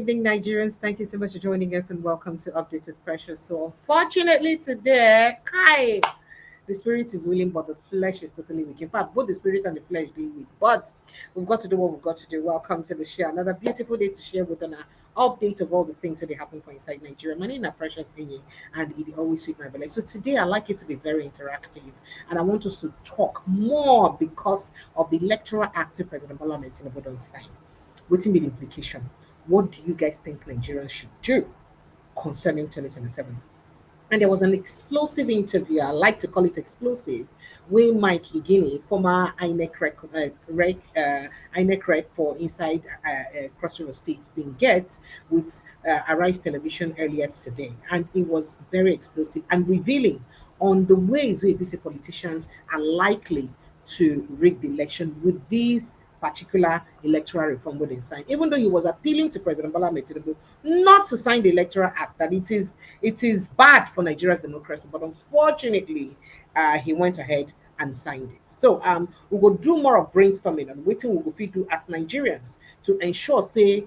evening, Nigerians. Thank you so much for joining us and welcome to Updates with Precious. So, unfortunately, today, Kai, the spirit is willing, but the flesh is totally weak. In fact, both the spirit and the flesh they weak. But we've got to do what we've got to do. Welcome to the show. Another beautiful day to share with an update of all the things that they happen for inside Nigeria. My name is Precious Inye, and it always sweet my belly. So today, I like it to be very interactive, and I want us to talk more because of the Electoral Act President Bola Ahmed Tinubu don sign. What's be the implication? What do you guys think Nigerians should do concerning 2027? And there was an explosive interview, I like to call it explosive, where Mike Igini, former INEC rec for inside Cross River State, being get with Arise Television earlier today. And it was very explosive and revealing on the ways where APC politicians are likely to rig the election with these particular electoral reform wouldn't sign, even though he was appealing to President Bola Ahmed Tinubu not to sign the Electoral Act, that it is bad for Nigeria's democracy. But unfortunately, he went ahead and signed it. So we will do more of brainstorming on what we will fit do as Nigerians to ensure, say,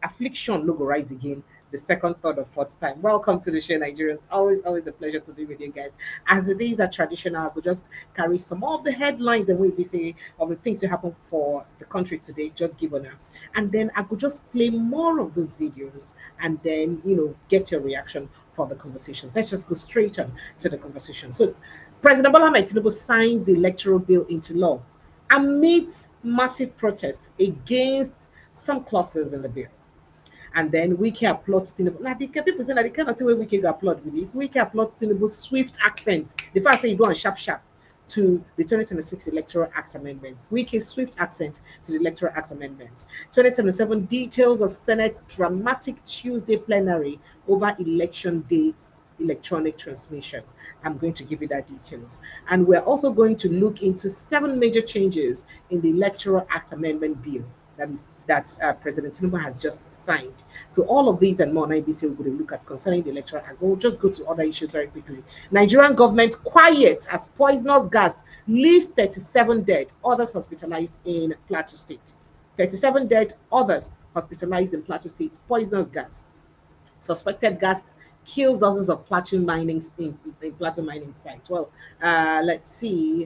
affliction no go rise again the second, third, or fourth time. Welcome to the show, Nigerians. Always a pleasure to be with you guys. As the days are traditional, I will just carry some of the headlines and we say of the things that happen for the country today, just give on her. And then I could just play more of those videos and then, get your reaction for the conversations. Let's just go straight on to the conversation. So, President Bola Ahmed Tinubu signs the electoral bill into law amidst massive protest against some clauses in the bill. And then Wiki applauds Tinubu. Now, the people say that they cannot tell where Wiki go applaud with this. Wiki applauds Tinubu's swift accent. The first say you go on sharp to the 2026 Electoral Act Amendments. Wiki's swift accent to the Electoral Act Amendments. 2027 details of Senate dramatic Tuesday plenary over election dates, electronic transmission. I'm going to give you that details. And we're also going to look into 7 major changes in the Electoral Act Amendment Bill that President Tinubu has just signed. So all of these and more on IBC we're going to look at concerning the Electoral Act. We'll just go to other issues very quickly. Nigerian government quiet as poisonous gas leaves 37 dead, others hospitalized in Plateau State. 37 dead, others hospitalized in Plateau State. Poisonous gas. Suspected gas kills dozens of platinum mining in platinum mining site. Well, let's see.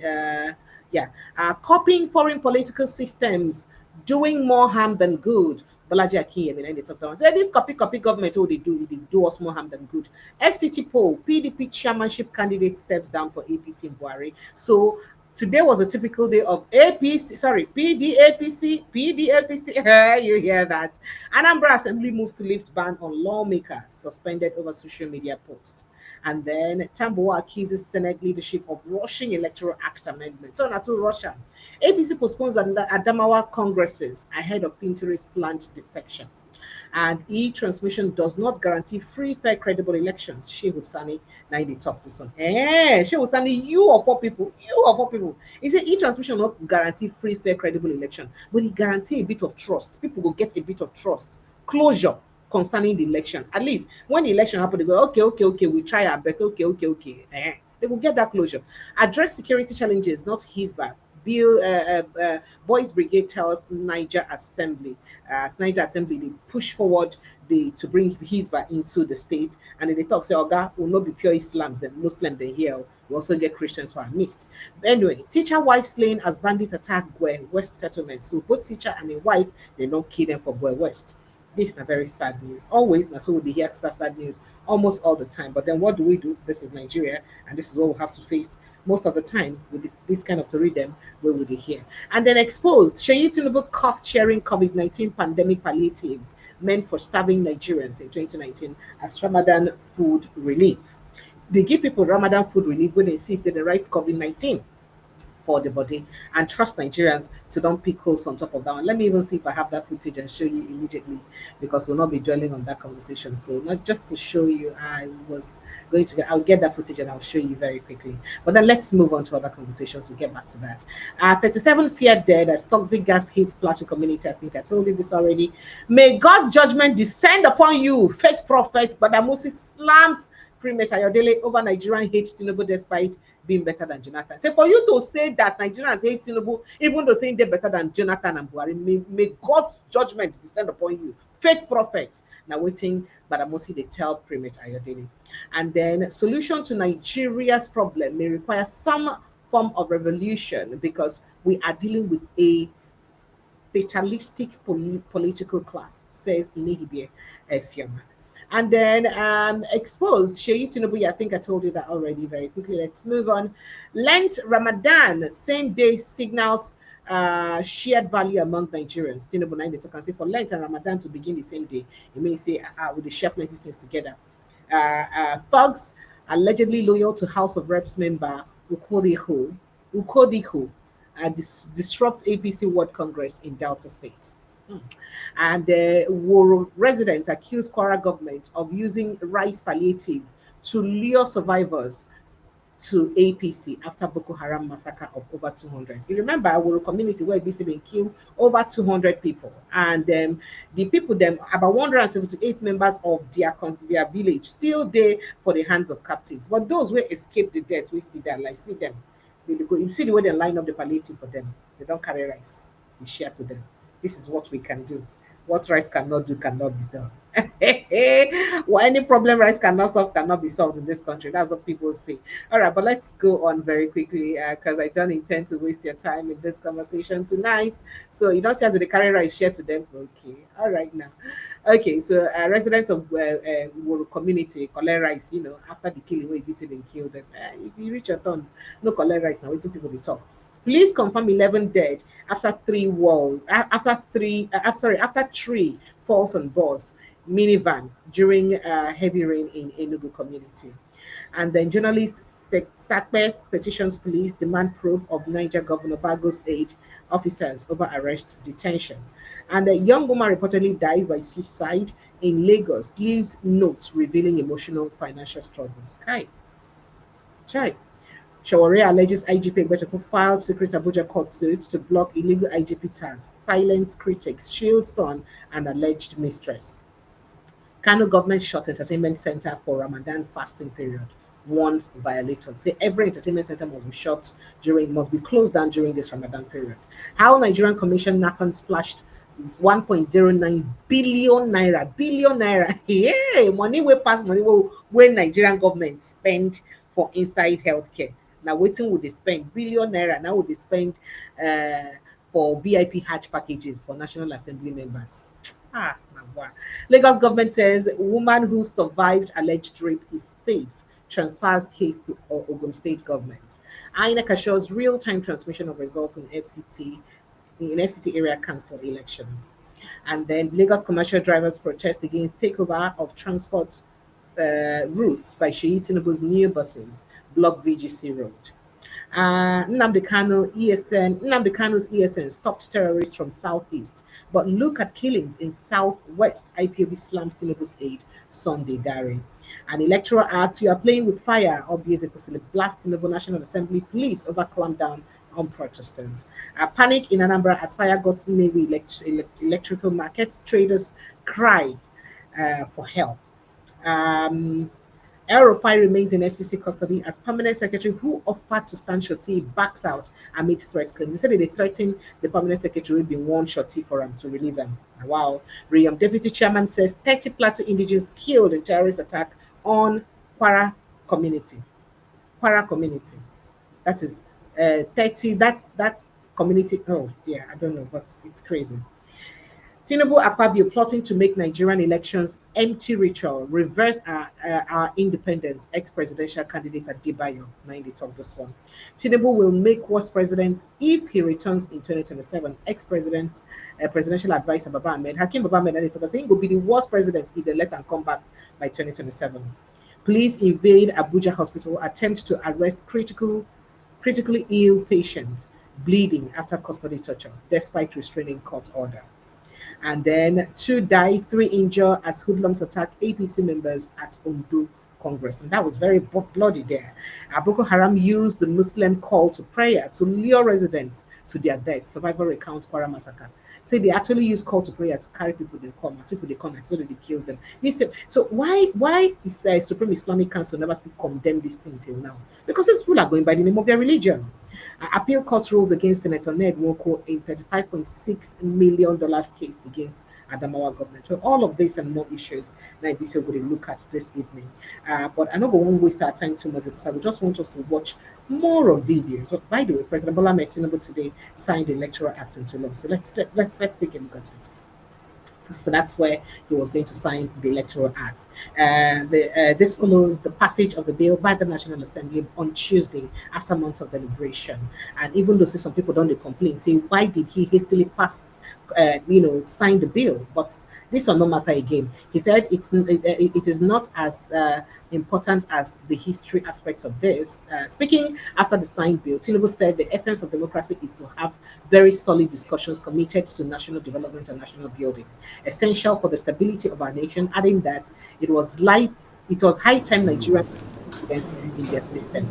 Copying foreign political systems, doing more harm than good. Balaji Akinyemi, and they talk down. Say this copy government, they do us more harm than good. FCT poll, PDP chairmanship candidate steps down for APC in Buhari. So today was a typical day of PDAPC. You hear that? Anambra Assembly moves to lift ban on lawmaker suspended over social media post. And then Tamboa accuses Senate leadership of rushing Electoral Act amendment. So not to Russia. APC postpones Adamawa congresses ahead of Pinterest planned defection. And e-transmission does not guarantee free, fair, credible elections. Shehu Sani, now they talk this one. Shehu Sani, you of all people. He said e-transmission will not guarantee free, fair, credible election, but it guarantee a bit of trust. People will get a bit of trust, closure concerning the election. At least when the election happen, they go, okay, we try our best. Okay. They will get that closure. Address security challenges, not his back. Boys Brigade tells Niger Assembly. Niger Assembly, they push forward to bring Hizbah into the state, and then they talk, say, Oga will not be pure Islams, then Muslim they here. We also get Christians who are mixed. But anyway, teacher wife slain as bandits attack Gwe West settlement. So both teacher and a wife, they don't kill them for Gwe West. This is a very sad news. Always, that's what we hear sad news almost all the time. But then what do? This is Nigeria, and this is what we have to face most of the time with this kind of to read them, where would they hear? And then exposed, Seyi Tinubu caught sharing COVID-19 pandemic palliatives meant for starving Nigerians in 2019 as Ramadan food relief. They give people Ramadan food relief when they see they write COVID-19 for the body, and trust Nigerians to don't pick holes on top of that one. Let me even see if I have that footage and show you immediately, because we'll not be dwelling on that conversation. So not just to show you, I'll get that footage and I'll show you very quickly. But then let's move on to other conversations. We'll get back to that. 37 feared dead as toxic gas hits Plateau community. I think I told you this already. May God's judgment descend upon you, fake prophet. But Moses slams Primate Ayodele over Nigerian hate Tinubu despite being better than Jonathan. So for you to say that Nigerians hate Tinubu, even though saying they're better than Jonathan and Buhari, may God's judgment descend upon you. fake prophet. Now waiting, but I mostly they tell Primate Ayodele. And then solution to Nigeria's problem may require some form of revolution because we are dealing with a fatalistic political class, says Inehibie Fiona. And then exposed Sheyi Tinubu. I think I told you that already. Very quickly, let's move on. Lent Ramadan, same day signals shared value among Nigerians. Tinubu 9 they talk and say for Lent and Ramadan to begin the same day. You may say with the share plenty things together. Thugs allegedly loyal to House of Reps member Ukodihu disrupt APC World Congress in Delta State. And Woro residents accuse Kwara government of using rice palliative to lure survivors to APC after Boko Haram massacre of over 200. You remember our community where BC been killed over 200 people, and the people them about 178 members of their village still there for the hands of captives. But those who escaped the death, we still their life. See them, they go. You see the way they line up the palliative for them. They don't carry rice. They share to them. This is what we can do. What rice cannot do cannot be done. Well, any problem rice cannot solve cannot be solved in this country. That's what people say. All right, but let's go on very quickly because I don't intend to waste your time in this conversation tonight. So you don't see as the carry rice share to them. Okay, all right now. Okay, so residents of Woro community collect rice. You know, after the killing, where you see them kill them. If you reach your turn, no collect rice now. Waiting people to talk. Police confirm 11 dead after after three falls on bus minivan during heavy rain in Enugu community. And then journalist Sakpe petitions police demand probe of Niger Governor Bago's aid officers over arrest detention. And a young woman reportedly dies by suicide in Lagos, leaves note revealing emotional financial struggles. Kai, chai. Shawore alleges IGP Egbetokun filed secret Abuja court suit to block illegal IGP tax, silence critics, shield son, and alleged mistress. Kano government shut entertainment center for Ramadan fasting period. Warns violators. Say every entertainment center must be closed down during this Ramadan period. How Nigerian Commission Nakon splashed is 1.09 billion naira. Yeah, money will pass money when Nigerian government spend for inside healthcare. Now waiting would they spend billion naira. Now would they spend for VIP Hajj packages for National Assembly members. Wow. Lagos government says woman who survived alleged rape is safe. Transfers case to Ogun State government. INEC assures real-time transmission of results in FCT area council elections. And then Lagos commercial drivers protest against takeover of transport routes by Sheyi Tinubu's new buses block VGC Road. Nnamdi Kano's ESN stopped terrorists from southeast, but look at killings in southwest. IPOB slams Tinubu's aid Sunday Dari. An electoral act, you are playing with fire. Obviously, blast Tinubu National Assembly police over clampdown on protesters. Panic in Anambra as fire got Navy electrical markets. Traders cry for help. El Rufai remains in FCC custody as permanent secretary who offered to stand Shoti backs out amid threats claims. They said they threatened the permanent secretary who been warned Shoti for him to release him. Wow. Deputy chairman says 30 Plateau indigenes killed in terrorist attack on Kwara community. Kwara community. That is 30. That's community. Oh dear, I don't know, but it's crazy. Tinubu Akpabio plotting to make Nigerian elections empty ritual, reverse our independence, ex-presidential candidate Adebayo. Mind they talk this one. Tinubu will make worse president if he returns in 2027. Presidential advisor Baba Ahmed, Hakim Baba Ahmed, and he saying will be the worst president if they let him come back by 2027. Police invade Abuja hospital, attempt to arrest critically ill patient bleeding after custody torture, despite restraining court order. And then 2 die, 3 injured as hoodlums attack APC members at Ondo Congress. And that was very bloody there. Boko Haram used the Muslim call to prayer to lure residents to their death. Survivor recounts Kwara massacre. Say they actually use call to prayer to carry people they come. As people they come, and so they kill them. So why is Supreme Islamic Council never still condemn this thing till now? Because these people are going by the name of their religion. Appeal court rules against Senator Ned Nwoko in $35.6 million case against Adamawa government. So all of this and more issues that we will look at this evening. But I know we won't waste our time too much because I would just want us to watch more of videos. But by the way, President Bola Tinubu today signed the Electoral Act into law. So let's take a look at it. So that's where he was going to sign the Electoral Act. This follows the passage of the bill by the National Assembly on Tuesday after months of deliberation. And even though some people don't complain, say why did he hastily pass, sign the bill? But this will not matter again. He said it is not as important as the history aspect of this. Speaking after the signed bill, Tinubu said the essence of democracy is to have very solid discussions committed to national development and national building, essential for the stability of our nation, adding that it was high time Nigeria confidence in their system.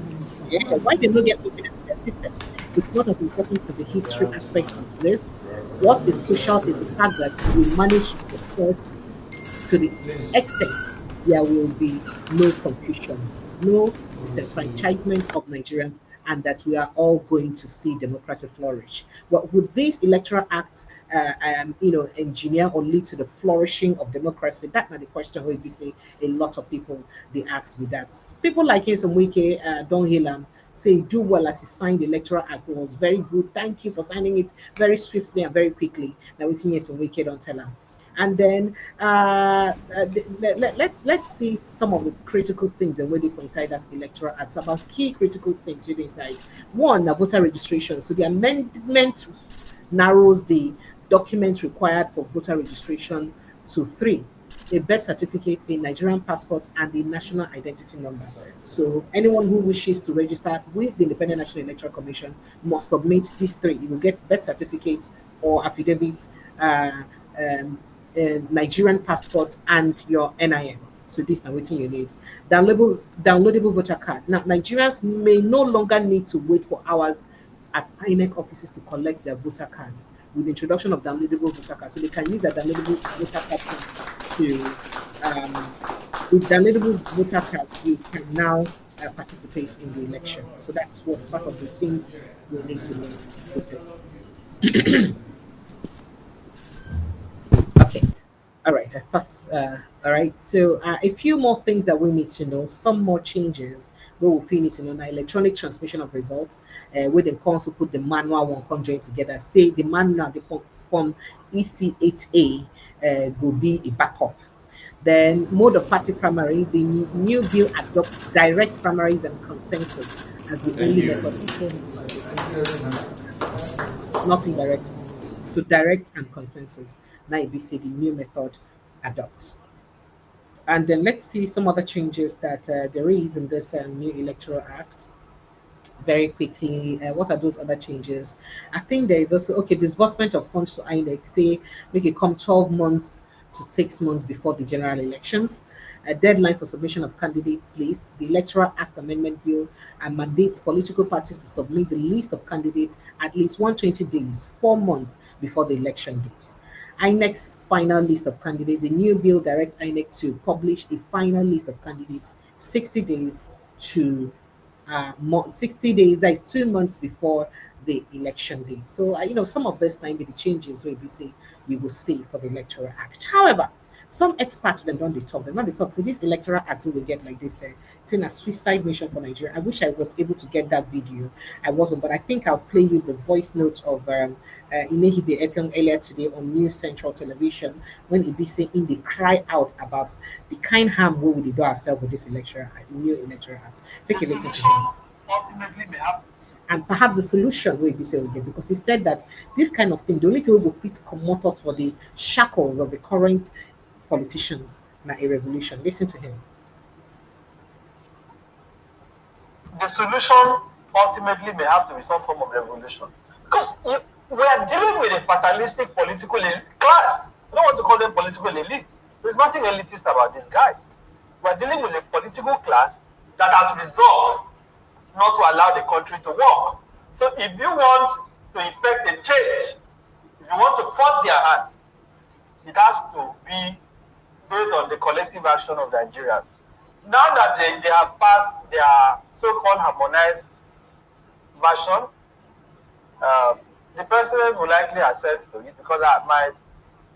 Yeah, why they not get confidence in their system? It's not as important as the history aspect of this. What is crucial is the fact that we managed to process to the extent there will be no confusion, no disenfranchisement of Nigerians, and that we are all going to see democracy flourish. But would this electoral act, engineer or lead to the flourishing of democracy? That's not the question. Where we say a lot of people they ask me that. People like Nyesom Wike, Don Hilam, say do well as he signed the electoral act. It was very good. Thank you for signing it very swiftly and very quickly. Now we see Nyesom Wike don't tell him. And then let's see some of the critical things and where they coincide that electoral act. So about key critical things we decide. One, voter registration. So the amendment narrows the documents required for voter registration to three: a birth certificate, a Nigerian passport, and a national identity number. So anyone who wishes to register with the Independent National Electoral Commission must submit these three. You will get birth certificate or affidavit, uh, um, a Nigerian passport, and your NIN. So this is what you need. Downloadable voter card. Now Nigerians may no longer need to wait for hours at INEC offices to collect their voter cards with the introduction of downloadable voter cards. So they can use that downloadable voter card to, with downloadable voter cards, you can now participate in the election. So that's what part of the things we need to know with this. Okay. All right. I thought, all right. So a few more things that we need to know, some more changes we will feel need to know now. Electronic transmission of results, where the council put the manual one conjoined together. Say the manual, the form EC8A will be a backup. Then mode of party primary, the new bill adopts direct primaries and consensus as the Thank only you. method, not indirect. So direct and consensus. Now ABC, the new method adopts. And then let's see some other changes that there is in this new electoral act very quickly. What are those other changes? I think there is also okay disbursement of funds to INEC. Say make it come 12 months to 6 months before the general elections. A deadline for submission of candidates lists. The Electoral Act Amendment Bill mandates political parties to submit the list of candidates at least 120 days, 4 months before the election date. INEC's final list of candidates. The new bill directs INEC to publish a final list of candidates 60 days to 60 days, that is 2 months before the election date. So, some of this might be the changes where we say we will see for the Electoral Act. However, some experts them don't they talk. They don't they talk. So this Electoral Act we get like this, saying a suicide mission for Nigeria. I wish I was able to get that video. I wasn't, but I think I'll play you the voice note of Inehibe Efyong earlier today on News Central Television when he be saying they cry out about the kind harm we will do ourselves with this new electoral act. Take a listen to him. Ultimately may happen. And perhaps the solution will be said again because he said that this kind of thing, the only thing we will fit commot us for the shackles of the current politicians, not a revolution. Listen to him. The solution ultimately may have to be some form of revolution. Because we are dealing with a fatalistic political class. I don't want to call them political elite. There's nothing elitist about these guys. We are dealing with a political class that has resolved not to allow the country to work. So if you want to effect a change, if you want to force their hand, it has to be based on the collective action of Nigerians. Now that they have passed their so-called harmonized version, the president will likely assent to it because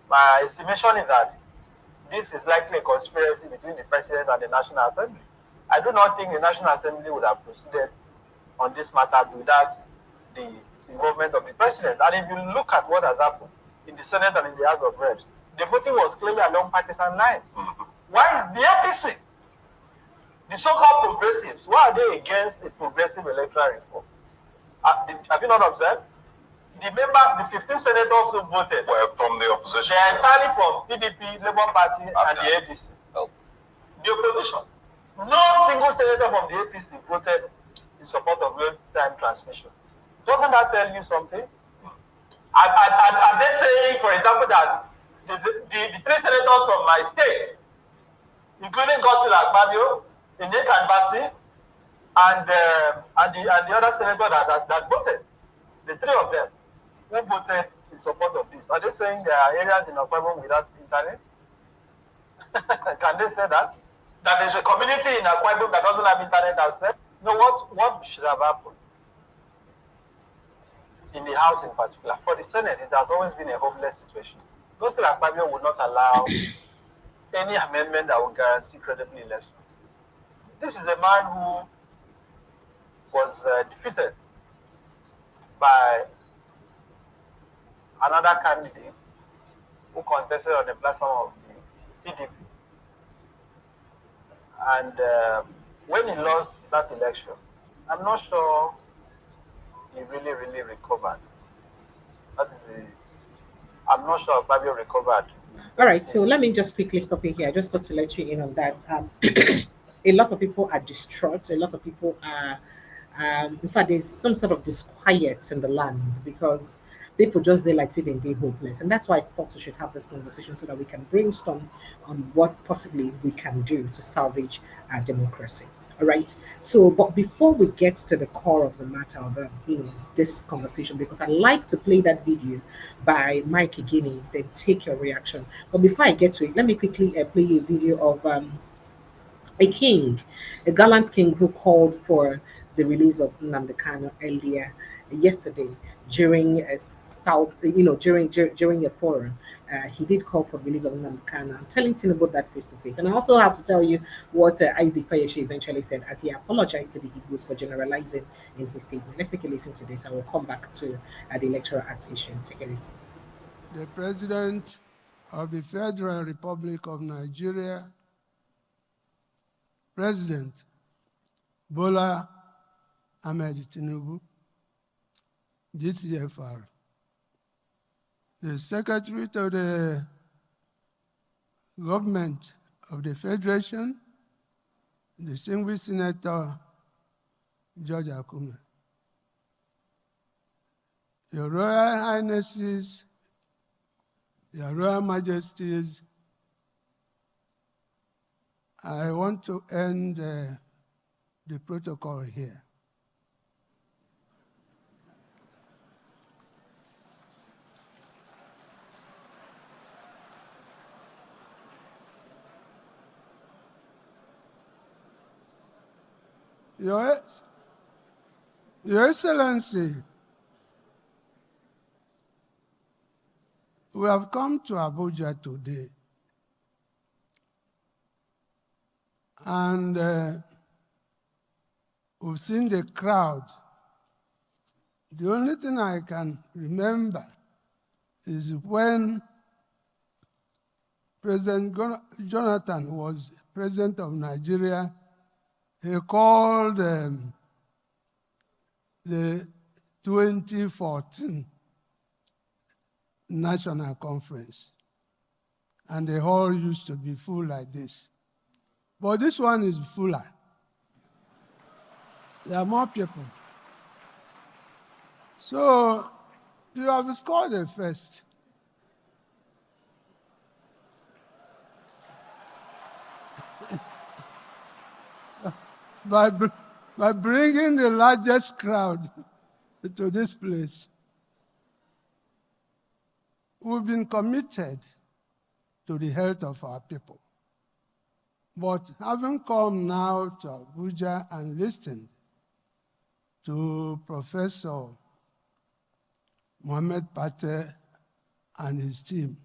My estimation is that this is likely a conspiracy between the President and the National Assembly. I do not think the National Assembly would have proceeded on this matter without the involvement of the President. And if you look at what has happened in the Senate and in the House of Reps, the voting was clearly along partisan lines. Why is the APC, the so-called progressives, why are they against a progressive electoral reform? Have you not observed? The members, the 15 senators who voted were from the opposition. They are entirely from PDP, Labour Party, and the APC. Oh. The opposition. No single senator from the APC voted in support of real-time transmission. Doesn't that tell you something? Are they saying, for example, that the three senators from my state, including Godswill Akpabio, Nneka Mbasi, and the other senator that voted, the three of them, who voted in support of this? Are they saying there are areas in Akwa Ibom without internet? Can they say that? That there's a community in Akwa Ibom that doesn't have internet outside? No, what should have happened? In the House in particular, for the Senate, it has always been a hopeless situation. Godswill Akpabio would not allow any amendment that would guarantee credible election. This is a man who was defeated by another candidate who contested on the platform of the PDP. And when he lost that election, I'm not sure he really recovered. That is I'm not sure Fabio recovered. All right, so let me just quickly stop it here. I just thought to let you in on that. A lot of people are distraught. A lot of people are, in fact, there's some sort of disquiet in the land because people just they like sitting they hopeless, and that's why I thought we should have this conversation so that we can brainstorm on what possibly we can do to salvage our democracy. All right. So, but before we get to the core of the matter of this conversation, because I like to play that video by Mike Igini, then take your reaction. But before I get to it, let me quickly play a video of a king, a gallant king who called for the release of Nnamdi Kanu earlier yesterday during a during a forum. He did call for the release of Nnamdi Kanu. I'm telling Tinubu that face to face, and I also have to tell you what Isaac Fayeshe eventually said as he apologized to the Igbos for generalizing in his statement. Let's take a listen to this. I will come back to the Electoral Act issue. Take a listen. The President of the Federal Republic of Nigeria, President Bola Ahmed Tinubu, DCFR, the Secretary to the Government of the Federation, distinguished Senator George Akume, Your Royal Highnesses, Your Royal Majesties, I want to end the protocol here. Your Excellency, we have come to Abuja today, and we've seen the crowd. The only thing I can remember is when President Jonathan was president of Nigeria, he called the 2014 National Conference, and the hall used to be full like this. But this one is fuller. There are more people. So you have scored a first. by bringing the largest crowd to this place. We've been committed to the health of our people. But having come now to Abuja and listened to Professor Mohammed Pate and his team,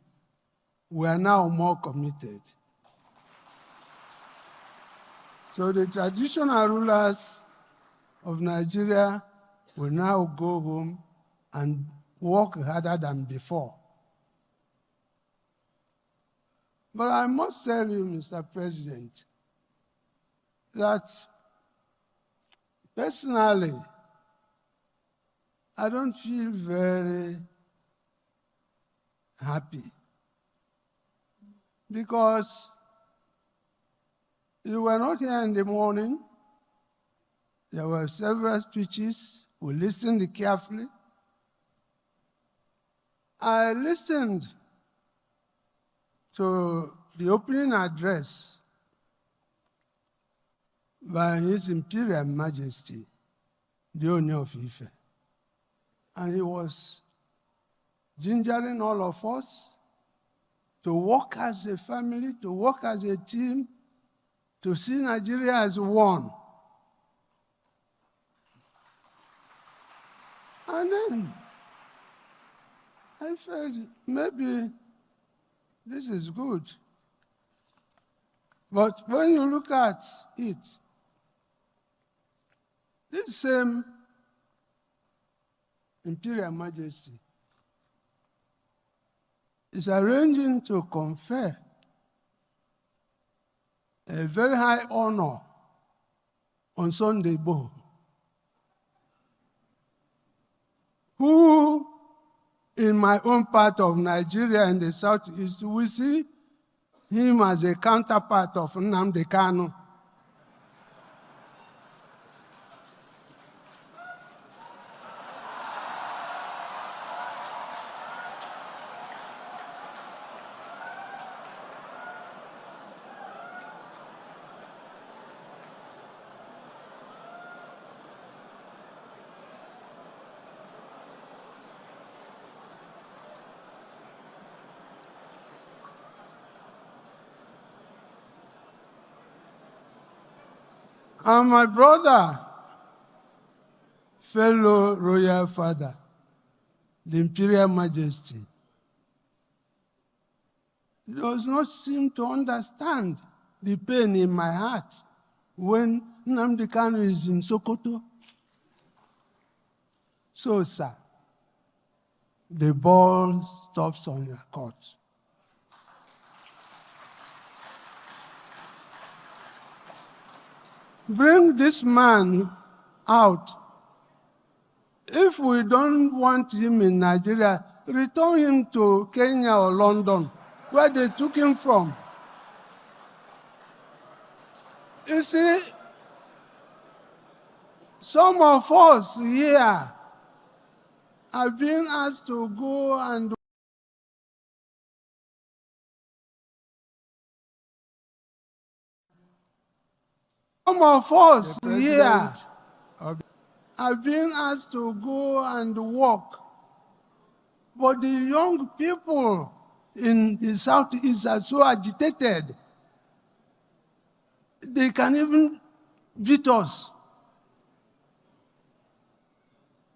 we are now more committed. So the traditional rulers of Nigeria will now go home and work harder than before. But I must tell you, Mr. President, that personally, I don't feel very happy because you were not here in the morning. There were several speeches. We listened carefully. I listened to the opening address by His Imperial Majesty, the Owner of Ife. And he was gingering all of us to work as a family, to work as a team, to see Nigeria as one. And then I felt maybe this is good. But when you look at it, this same Imperial Majesty is arranging to confer a very high honor on Sunday Igboho, who in my own part of Nigeria in the southeast, we see him as a counterpart of Nnamdi Kanu. And my brother, fellow royal father, the Imperial Majesty, does not seem to understand the pain in my heart when Nnamdi Kanu is in Sokoto. So, sir, the ball stops on your court. Bring this man out. If we don't want him in Nigeria, return him to Kenya or London, where they took him from. You see, some of us here have been asked to go and some of us here have been asked to go and work, but the young people in the Southeast are so agitated, they can even beat us.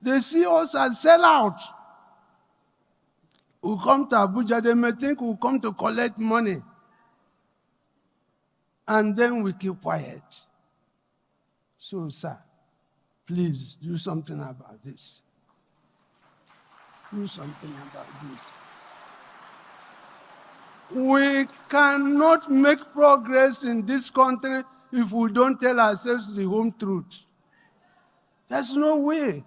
They see us as sellouts. We come to Abuja, they may think we come to collect money, and then we keep quiet. So, sir, please do something about this. Do something about this. We cannot make progress in this country if we don't tell ourselves the home truth. There's no way.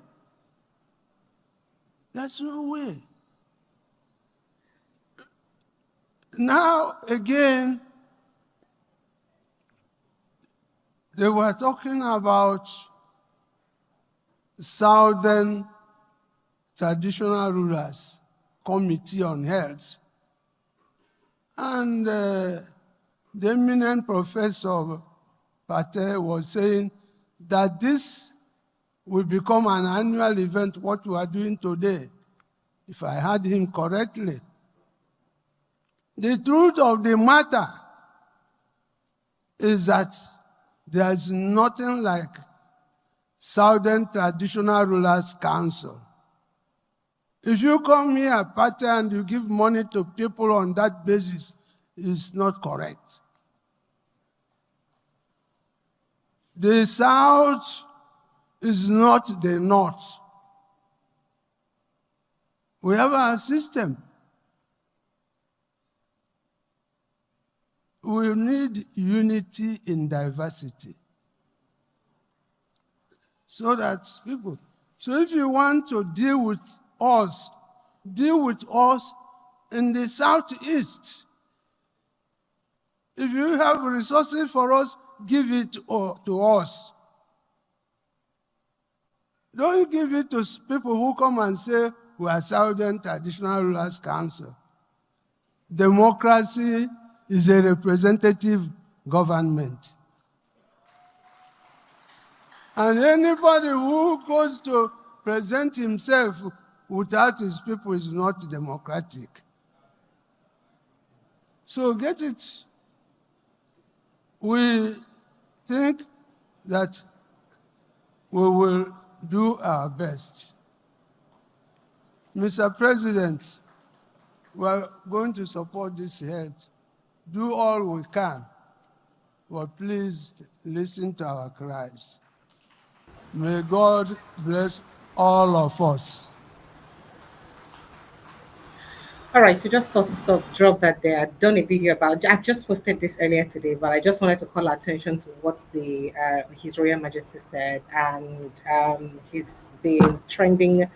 There's no way. Now, again, they were talking about Southern Traditional Rulers Committee on Health. And the eminent professor Patel was saying that this will become an annual event, what we are doing today, if I heard him correctly. The truth of the matter is that there's nothing like Southern Traditional Rulers Council. If you come here, party, and you give money to people on that basis, it's not correct. The South is not the North. We have a system. We need unity in diversity. So that people, so if you want to deal with us in the Southeast. If you have resources for us, give it to us. Don't give it to people who come and say, we are Southern Traditional Rulers Council. Democracy is a representative government. And anybody who goes to present himself without his people is not democratic. So get it. We think that we will do our best. Mr. President, we are going to support this health. Do all we can, but please listen to our cries. May God bless all of us. All right, so just thought to drop that there. I've done a video about. I just posted this earlier today, but I just wanted to call attention to what the His Royal Majesty said, and he's been trending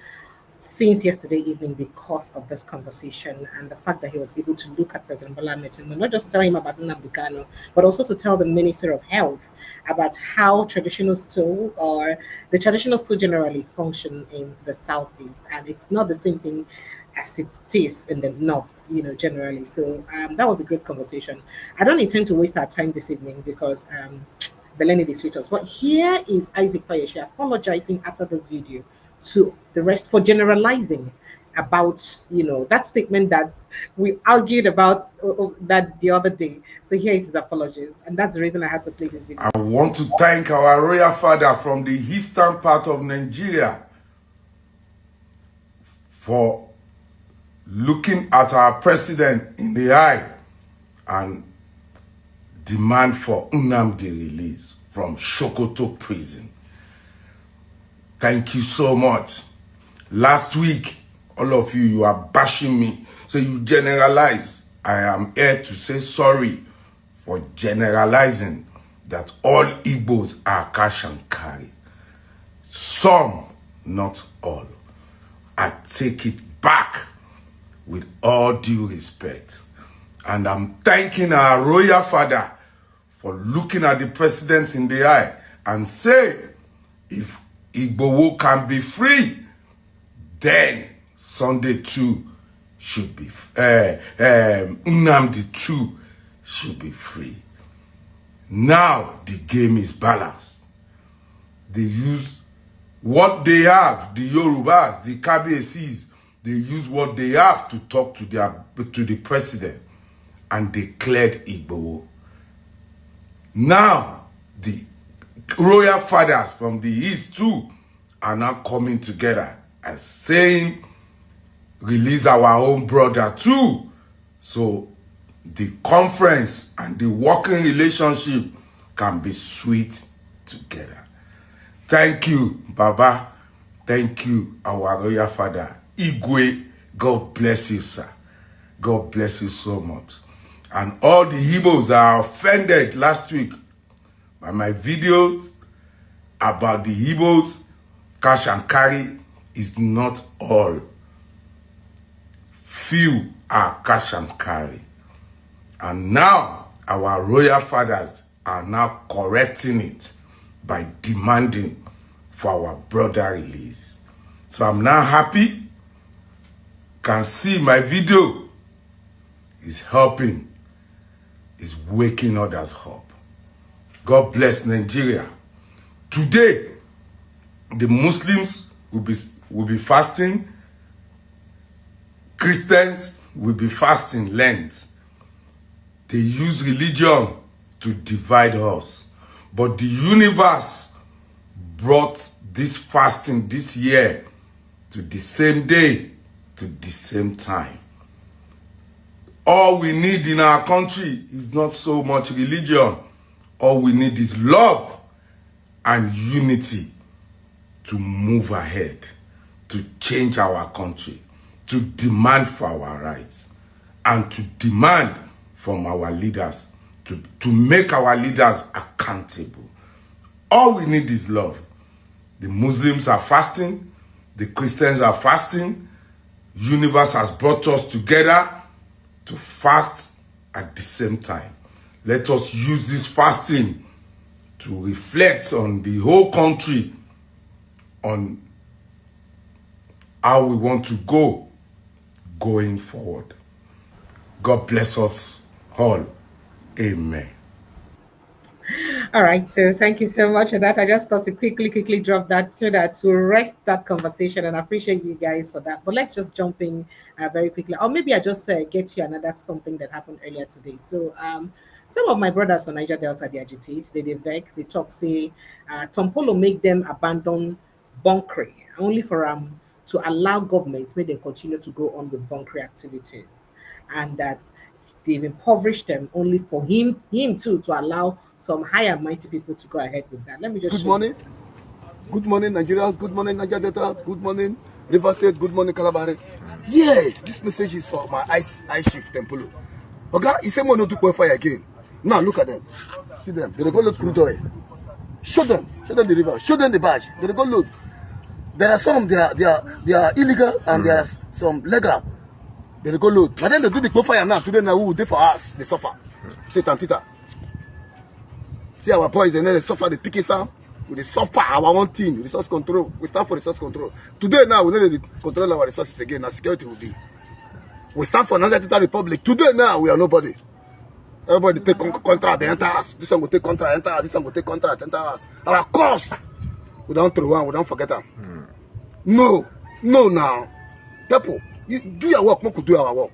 since yesterday evening because of this conversation and the fact that he was able to look at President Bola Ahmed Tinubu, not just tell him about Nnamdi Kanu, but also to tell the Minister of Health about how traditional stool or the traditional stool generally function in the Southeast, and it's not the same thing as it is in the North, generally. So that was a great conversation. I don't intend to waste our time this evening because Beleni is with us. But here is Isaac Fayeshi apologizing after this video to the rest for generalizing about that statement that we argued about that the other day. So here is his apologies, and that's the reason I had to play this video. I want to thank our royal father from the eastern part of Nigeria for looking at our president in the eye and demand for Nnamdi release from Sokoto prison. Thank you so much. Last week, all of you are bashing me. So you generalize. I am here to say sorry for generalizing that all Igbos are cash and carry. Some, not all. I take it back with all due respect. And I'm thanking our royal father for looking at the president in the eye and say, if Igbowo can be free, then Sunday too should be, Nnamdi too should be free. Now the game is balanced. They use what they have, the Yorubas, the Kabiyesis, they use what they have to talk to the president, and they cleared Igbowo. Now the royal fathers from the east too are now coming together and saying, release our own brother too. So the conference and the working relationship can be sweet together. Thank you, Baba. Thank you, our royal father. Igwe, God bless you, sir. God bless you so much. And all the Igbos that are offended last week by my videos about the Igbos, cash and carry is not all. Few are cash and carry. And now our royal fathers are now correcting it by demanding for our brother release. So I'm now happy. Can see my video is helping, is waking others up. God bless Nigeria. Today, the Muslims will be fasting. Christians will be fasting Lent. They use religion to divide us. But the universe brought this fasting this year to the same day to the same time. All we need in our country is not so much religion. All we need is love and unity to move ahead, to change our country, to demand for our rights, and to demand from our leaders, to make our leaders accountable. All we need is love. The Muslims are fasting, the Christians are fasting. Universe has brought us together to fast at the same time. Let us use this fasting to reflect on the whole country, on how we want to go going forward. God bless us all. Amen. All right, so thank you so much for that. I just thought to quickly drop that so that to rest that conversation, and I appreciate you guys for that. But let's just jump in very quickly, or maybe I just get you another something that happened earlier today. So some of my brothers from Niger Delta, they agitate, they vex, they talk, say Tom Polo make them abandon bunkering only for to allow government may they continue to go on with bunkering activities, and that they've impoverished them only for him too to allow some high and mighty people to go ahead with that. Let me just Good morning. Good morning, Nigerians. Good morning, Niger Delta. Good morning, River State. Good morning, Calabari. Yes, this message is for my ice chief Tempolo. Okay, he said no to fire again. Now look at them. See them. They go load crude oil. Show them the river. Show them the badge. They go load. There are some they are illegal and there are some legal. They go load. But then they do the fire now. Today now who will do for us? They suffer. Say Tantita. See our boys and then they suffer the picking sound. We suffer our own thing, resource control. We stand for resource control. Today now we need to control our resources again. Now security will be. We stand for Niger Delta Republic. Today now we are nobody. Everybody take contract, they enter us. This one will take contract, enter us. This one will take contract, enter us. Our course. We don't throw one, we don't forget them. No now. People, you do your work, we could do our work.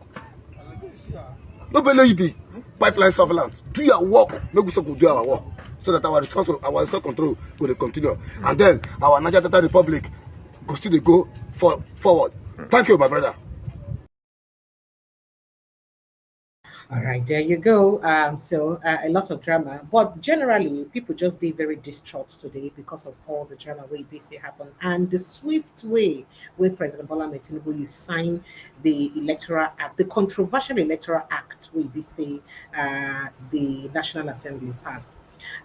Nobody be pipeline surveillance. Do your work, maybe we could do our work. So that our resource control will continue. And then our Niger Delta Republic will still go forward. Thank you, my brother. all right, there you go. So a lot of drama, but generally people just be very distraught today because of all the drama way basically happened and the swift way where President Bola Ahmed Tinubu you sign the Electoral Act, the controversial Electoral Act, we be say the National Assembly passed.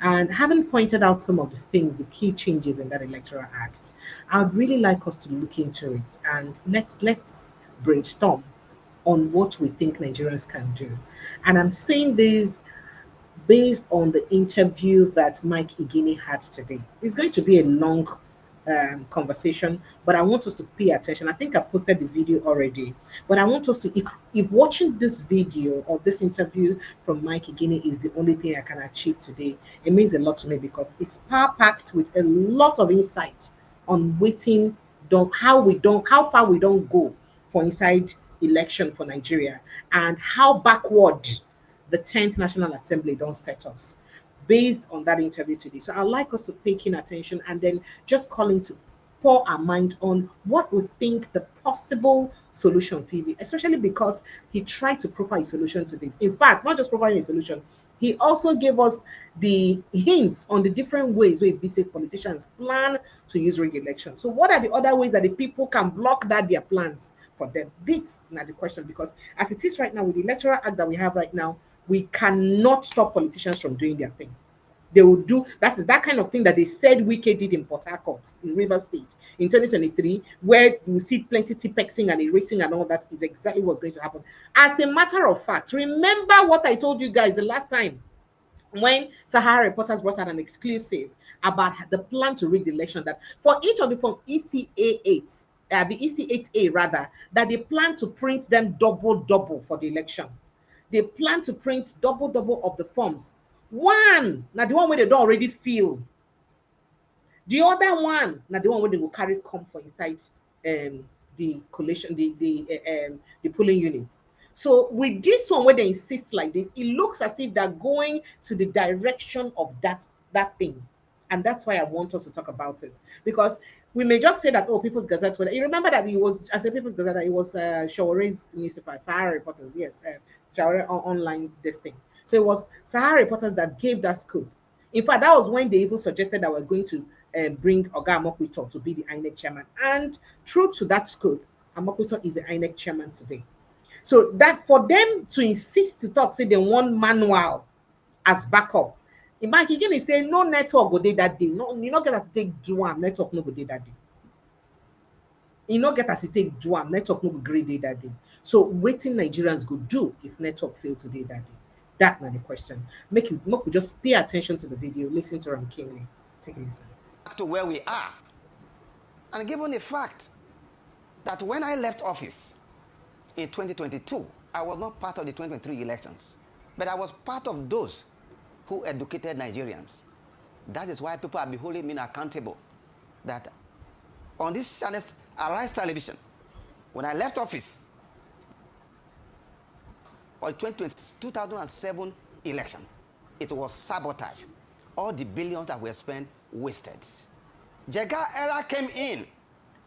And having pointed out some of the things, the key changes in that Electoral Act, I'd really like us to look into it and let's brainstorm on what we think Nigerians can do. And I'm saying this based on the interview that Mike Igini had today. It's going to be a long conversation, but I want us to pay attention. I think I posted the video already, but I want us to, if watching this video or this interview from Mike Igini is the only thing I can achieve today, it means a lot to me because it's power packed with a lot of insight on waiting, how far we don't go for inside election for Nigeria and how backward the 10th National Assembly don't set us based on that interview today. So I'd like us to pay keen attention and then just calling to pour our mind on what we think the possible solution will be, especially because he tried to provide a solution to this. In fact, not just providing a solution, he also gave us the hints on the different ways where basic politicians plan to use rig election. So what are the other ways that the people can block that their plans for them? This is not the question, because as it is right now with the Electoral Act that we have right now, we cannot stop politicians from doing their thing. They will do that is that kind of thing that they said Wike did in Port Harcourt in River State in 2023, where you see plenty tipexing and erasing and all that is exactly what's going to happen. As a matter of fact, remember what I told you guys the last time when Sahara Reporters brought out an exclusive about the plan to rig the election, that for each of the form ECA8, the EC8A rather, that they plan to print them double for the election. They plan to print double of the forms. One, now the one where they don't already fill. The other one, now the one where they will carry come for inside the collation, the polling units. So with this one, where they insist like this, it looks as if they're going to the direction of that thing. And that's why I want us to talk about it. Because we may just say that, oh, People's Gazette. You remember that it was, I said People's Gazette, it was Shaware's newspaper, Sahara Reporters, yes, Shaware online, this thing. So it was Sahara Reporters that gave that scoop. In fact, that was when they even suggested that we're going to bring Oga Amokwito to be the INEC chairman. And true to that scope, Amokwito is the INEC chairman today. So that for them to insist to talk, say they want manual as backup. Imagine again, say no network go dey that day. No, you not get as take do am, network no go dey that day. You not get as take do am, network no go grade day that day. So waiting Nigerians go do if network fail today that day. That not the question. Make you just pay attention to the video, listen to Ram keenly. Take a listen. Back to where we are. And given the fact that when I left office in 2022, I was not part of the 2023 elections, but I was part of those who educated Nigerians. That is why people are holding me accountable. That on this channel, Arise Television, when I left office, or 2007 election, it was sabotage. All the billions that were spent wasted. Jega era came in.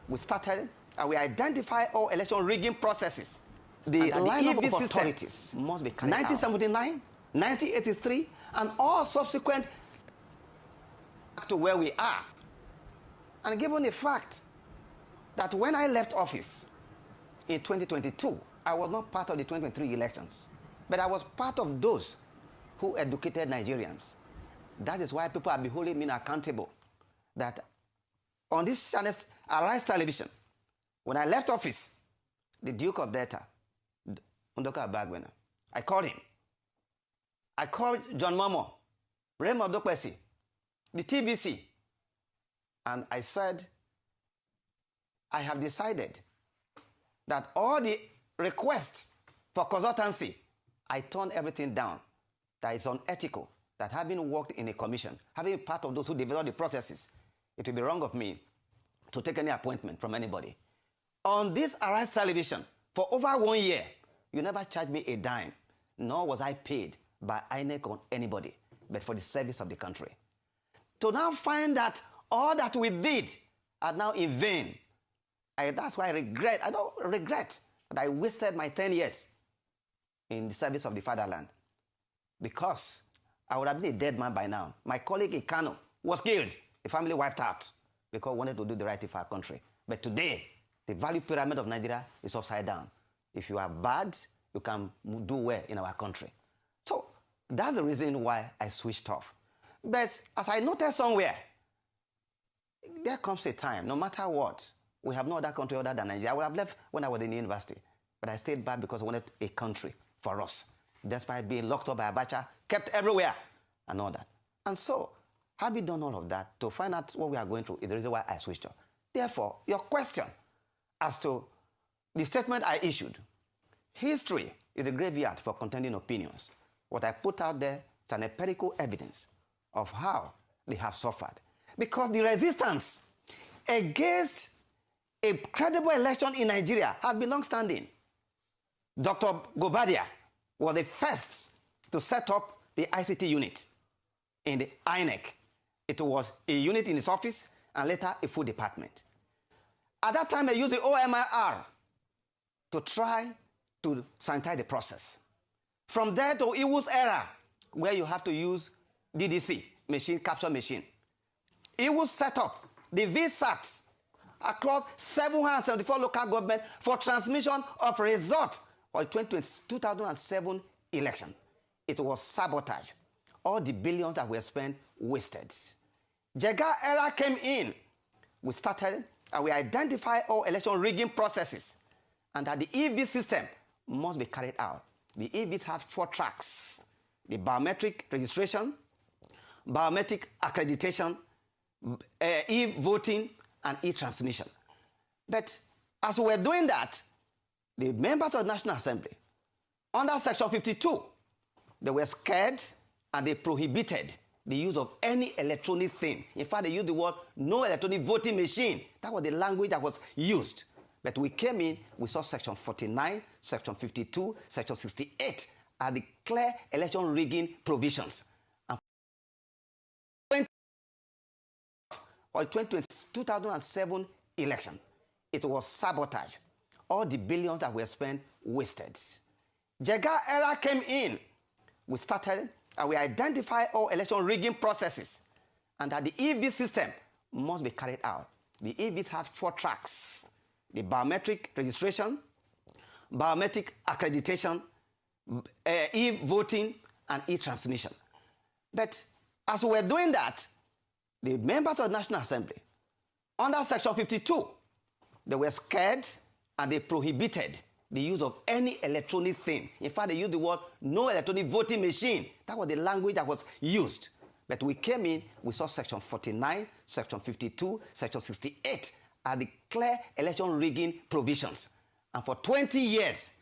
We started and we identified all election rigging processes. The lineup of authorities must be carried 1979, 1983, and all subsequent back to where we are. And given the fact that when I left office in 2022, I was not part of the 2023 elections, but I was part of those who educated Nigerians. That is why people are holding me accountable. That on this channel, Arise Television, when I left office, the Duke of Delta, Ndoka Bagwena, I called him. I called John Momo, Raymond Dokwesi, the TVC, and I said, I have decided that all the requests for consultancy, I turned everything down. That it's unethical, that having worked in a commission, having been part of those who develop the processes, it would be wrong of me to take any appointment from anybody. On this Arise Television, for over 1 year, you never charged me a dime, nor was I paid by INEC or anybody, but for the service of the country. To now find that all that we did are now in vain, that's why I don't regret that I wasted my 10 years in the service of the fatherland, because I would have been a dead man by now. My colleague in Kano was killed, the family wiped out, because we wanted to do the right thing for our country. But today, the value pyramid of Nigeria is upside down. If you are bad, you can do well in our country. So that's the reason why I switched off. But as I noticed somewhere, there comes a time, no matter what, we have no other country other than Nigeria. I would have left when I was in university, but I stayed back because I wanted a country for us, despite being locked up by Abacha, kept everywhere, and all that. And so, having done all of that, to find out what we are going through is the reason why I switched off. Therefore, your question as to the statement I issued, history is a graveyard for contending opinions. What I put out there is an empirical evidence of how they have suffered. Because the resistance against a credible election in Nigeria has been long-standing. Dr. Gobadia was the first to set up the ICT unit in the INEC. It was a unit in his office and later a full department. At that time, they used the OMIR to try to sanitize the process. From there to Iwu's era, where you have to use DDC, machine capture machine. Iwu set up the VSAT across 774 local governments for transmission of results for the 2007 election. It was sabotage. All the billions that were spent wasted. Jega era came in. We started and we identified all election rigging processes, and that the EV system must be carried out. The EVs had 4 tracks: the biometric registration, biometric accreditation, e-voting, and e-transmission. But as we were doing that, the members of the National Assembly, under Section 52, they were scared and they prohibited the use of any electronic thing. In fact, they used the word no electronic voting machine. That was the language that was used. But we came in, we saw Section 49, Section 52, Section 68 are the clear election rigging provisions. or 2007 election, it was sabotage. All the billions that were spent wasted. Jega era came in. We started and we identified all election rigging processes and that the EV system must be carried out. The EVs had 4 tracks: the biometric registration, biometric accreditation, e-voting, and e-transmission. But as we were doing that, the members of the National Assembly, under Section 52, they were scared and they prohibited the use of any electronic thing. In fact, they used the word no electronic voting machine. That was the language that was used. But we came in, we saw Section 49, Section 52, Section 68 are the clear election rigging provisions. And for 20 years,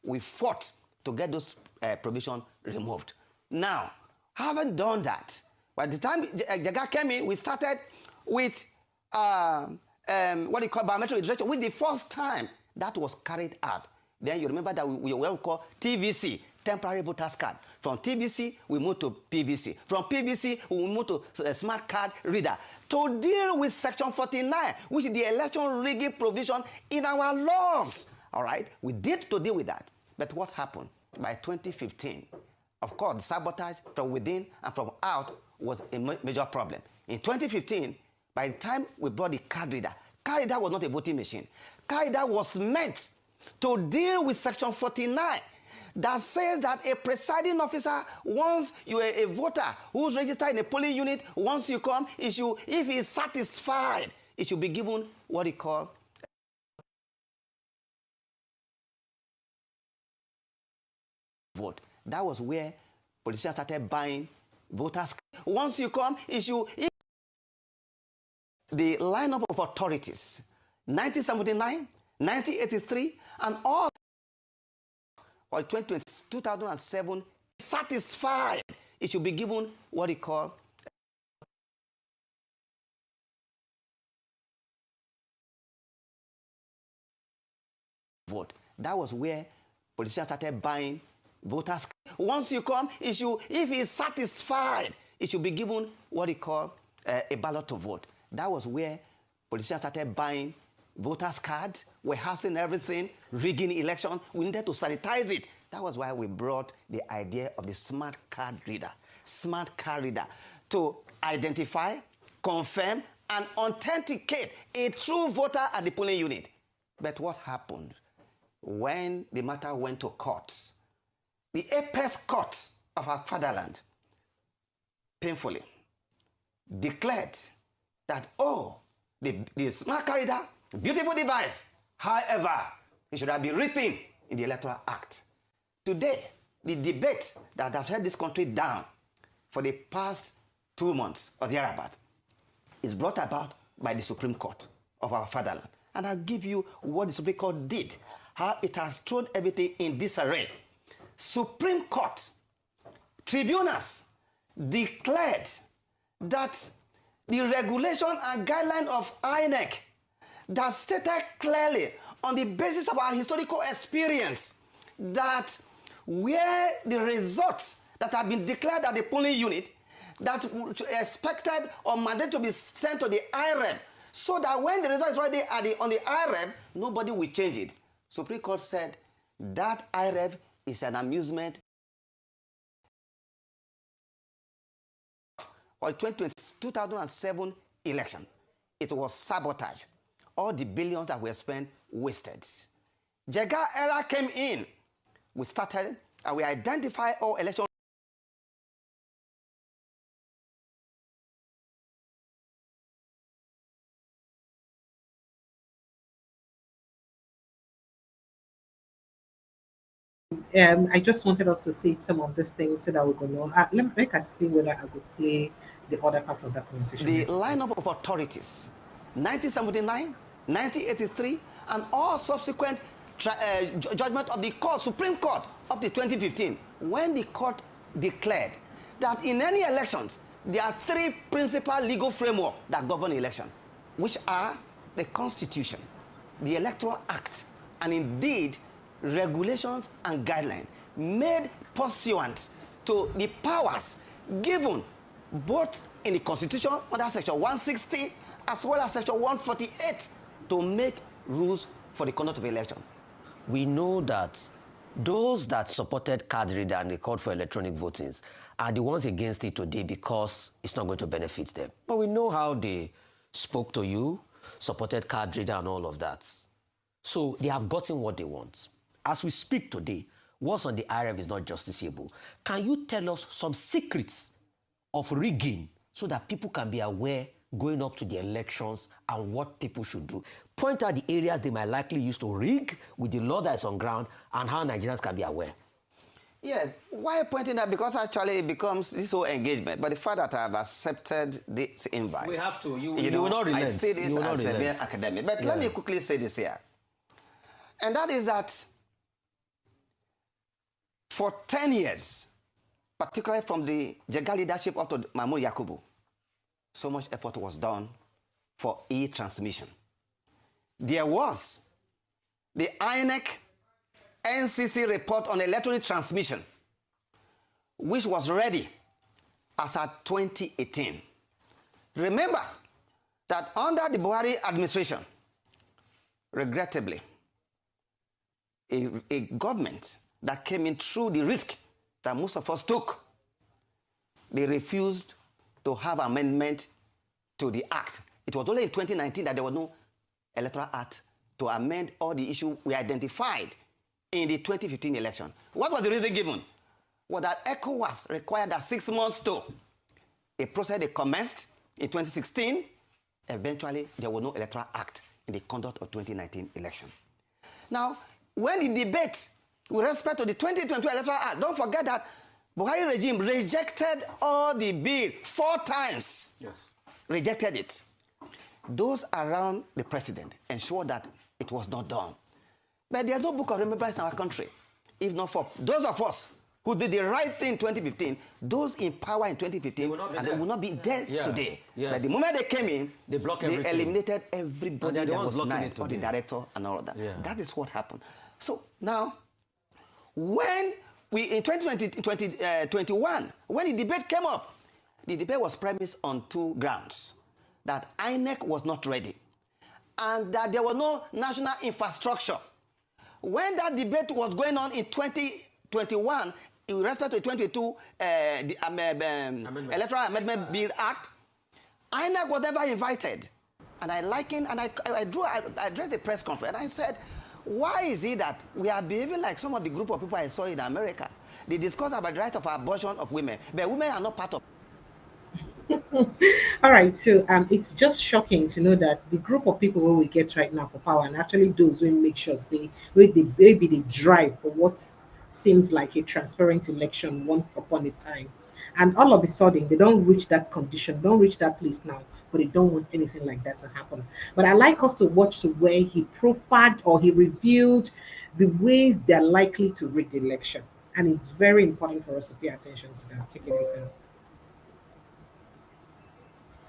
we fought to get those provisions removed. Now, having done that, by the time Jega came in, we started with what you call biometric registration, with the first time that was carried out. Then you remember that we were called TVC, temporary voters card. From TVC, we moved to PVC. From PVC, we moved to smart card reader to deal with Section 49, which is the election rigging provision in our laws. All right, we did to deal with that. But what happened? By 2015, of course, the sabotage from within and from out was a major problem. In 2015, by the time we brought the card reader was not a voting machine. Card reader was meant to deal with Section 49 that says that a presiding officer, once you are a voter who's registered in a polling unit, once you come, if he is satisfied, it should be given what he call vote. That was where politicians started buying voters. Once you come, the lineup of authorities, 1979, 1983, and all, or 2007, satisfied, it should be given what he called vote. That was where politicians started buying voters. Once you come, if he is satisfied, it should be given what he called a ballot to vote. That was where politicians started buying voters' cards, warehousing everything, rigging election. We needed to sanitize it. That was why we brought the idea of the smart card reader to identify, confirm, and authenticate a true voter at the polling unit. But what happened when the matter went to courts? The apex court of our fatherland painfully declared that, the smart card reader, beautiful device, however, it should have been written in the Electoral Act. Today, the debate that has held this country down for the past 2 months or thereabout is brought about by the Supreme Court of our fatherland. And I'll give you what the Supreme Court did, how it has thrown everything in disarray. Supreme Court tribunals declared that the regulation and guideline of INEC that stated clearly on the basis of our historical experience that where the results that have been declared at the polling unit that expected or mandated to be sent to the IREB, so that when the result is already on the IREB, nobody will change it. Supreme Court said that IREB is an amusement. Or 2007 election, it was sabotage. All the billions that were spent wasted. Jega era came in. We started and we identified all election. I just wanted us to see some of these things so that we can know. Let me make us see whether I could play the other part of that conversation. The lineup of authorities, 1979, 1983, and all subsequent judgment of the court, Supreme Court, up to 2015, when the court declared that in any elections, there are 3 principal legal frameworks that govern election, which are the Constitution, the Electoral Act, and indeed regulations and guidelines made pursuant to the powers given both in the Constitution under Section 160 as well as Section 148 to make rules for the conduct of election. We know that those that supported card reader and they called for electronic voting are the ones against it today because it's not going to benefit them. But we know how they spoke to you, supported card reader and all of that. So they have gotten what they want. As we speak today, what's on the IRF is not justiciable. Can you tell us some secrets of rigging so that people can be aware going up to the elections and what people should do? Point out the areas they might likely use to rig with the law that is on ground and how Nigerians can be aware. Yes, why pointing that? Because actually it becomes this whole engagement. But the fact that I have accepted this invite. We have to. You know, will not relent. I see this as a very academic. But let me quickly say this here. And that is that for 10 years, particularly from the Jega leadership up to Mahmoud Yakubu, so much effort was done for e-transmission. There was the INEC NCC report on electronic transmission, which was ready as at 2018. Remember that under the Buhari administration, regrettably, a government that came in through the risk that most of us took, they refused to have amendment to the act. It was only in 2019 that there was no electoral act to amend all the issues we identified in the 2015 election. What was the reason given? Well, that ECOWAS required that 6 months to a process they commenced in 2016. Eventually, there was no electoral act in the conduct of 2019 election. Now, when the debate with respect to the 2022 electoral act, don't forget that Buhari regime rejected all the bill 4 times. Yes. Rejected it. Those around the president ensured that it was not done. But there's no book of remembrance in our country. If not for those of us who did the right thing in 2015, those in power in 2015, they will not be there today. Yes. But the moment they came in, they eliminated everybody that was nice, or the director and all of that. Yeah. That is what happened. So now, when we, in 2021, when the debate came up, the debate was premised on 2 grounds. That INEC was not ready, and that there was no national infrastructure. When that debate was going on in 2021, in respect to the 2022 Electoral Amendment Bill Act, INEC was never invited. And I likened, and I addressed the press conference, and I said, why is it that we are behaving like some of the group of people I saw in America? They discuss about the right of abortion of women, but women are not part of. All right, so it's just shocking to know that the group of people who we get right now for power, and actually those who make sure say maybe they drive for what seems like a transparent election once upon a time, and all of a sudden they don't reach that condition, don't reach that place now, but they don't want anything like that to happen. But I like us to watch to where he profiled or he revealed the ways they're likely to rig the election, and it's very important for us to pay attention to that. Take a listen.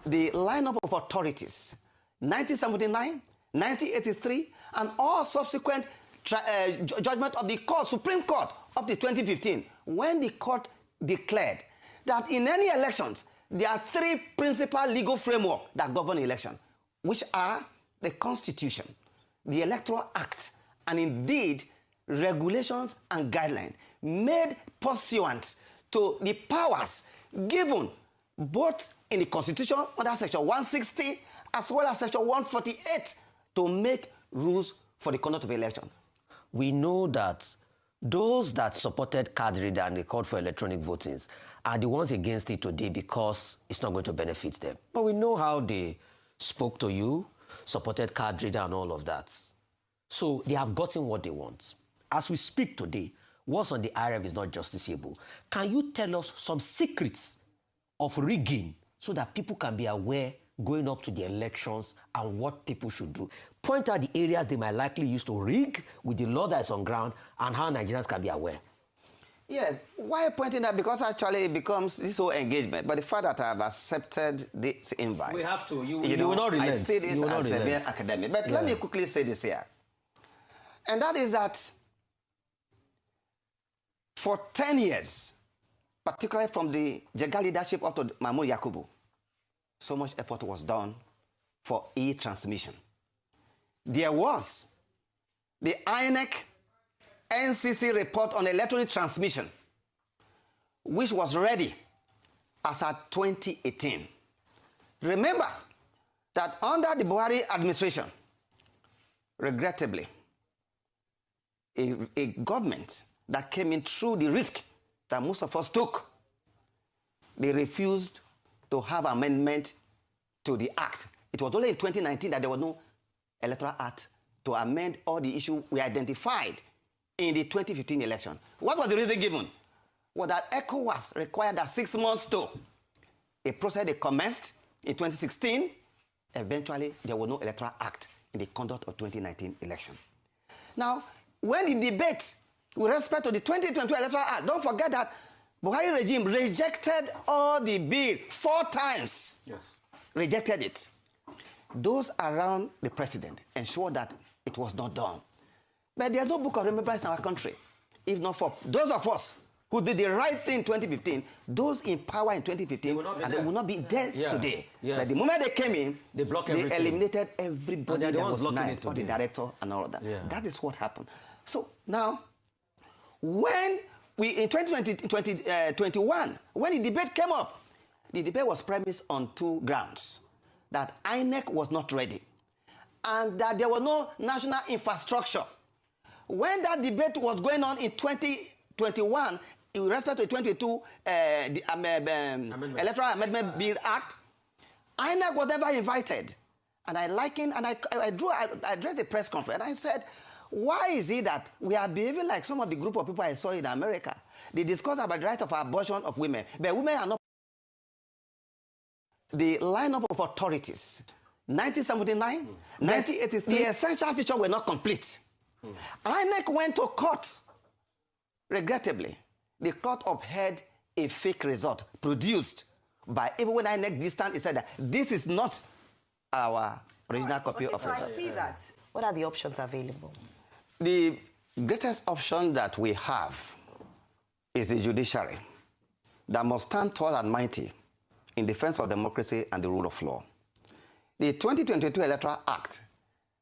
The lineup of authorities, 1979, 1983, and all subsequent judgment of the court, Supreme Court, up to 2015, when the court declared that in any elections, there are 3 principal legal frameworks that govern election, which are the Constitution, the Electoral Act, and indeed regulations and guidelines made pursuant to the powers given both in the Constitution under Section 160 as well as Section 148 to make rules for the conduct of election. We know that those that supported card reader and they called for electronic voting are the ones against it today because it's not going to benefit them. But we know how they spoke to you, supported card reader and all of that. So they have gotten what they want. As we speak today, what's on the IRF is not justiciable. Can you tell us some secrets of rigging so that people can be aware going up to the elections and what people should do? Point out the areas they might likely use to rig with the law that is on ground and how Nigerians can be aware. Yes, why pointing that? Because actually it becomes this whole engagement. But the fact that I have accepted this invite. We have to. You know, will not relent. I see this as a very academic. But let me quickly say this here. And that is that for 10 years, particularly from the Jega leadership up to Mahmoud Yakubu, so much effort was done for e-transmission. There was the INEC NCC report on electronic transmission, which was ready as at 2018. Remember that under the Buhari administration, regrettably, a government that came in through the risk that most of us took, they refused to have amendment to the act. It was only in 2019 that there was no electoral act to amend all the issues we identified in the 2015 election. What was the reason given? Was that ECOWAS required that 6 months to a process they commenced in 2016. Eventually, there was no electoral act in the conduct of 2019 election. Now, when the debate with respect to the 2022 electoral act, don't forget that Buhari regime rejected all the bill 4 times. Yes. Rejected it. Those around the president ensured that it was not done. But there's no book of remembrance in our country. If not for those of us who did the right thing in 2015, those in power in 2015, they will not be there today. Yes. But the moment they came in, they eliminated everybody that was denied, all the director and all of that. Yeah. That is what happened. So now, when we, in 2021, when the debate came up, the debate was premised on 2 grounds. That INEC was not ready, and that there was no national infrastructure. When that debate was going on in 2021, in respect to the 2022 Electoral Amendment Bill Act, INEC was never invited. And I likened, and I addressed the press conference, and I said, why is it that we are behaving like some of the group of people I saw in America? They discuss about the right of abortion of women, but women are not. The lineup of authorities, 1979, 1983, the essential features were not complete. INEC went to court. Regrettably, the court upheld a fake result produced by, even when INEC distant, it said that this is not our original copy of it. So I see that. What are the options available? The greatest option that we have is the judiciary that must stand tall and mighty in defense of democracy and the rule of law. The 2022 Electoral Act,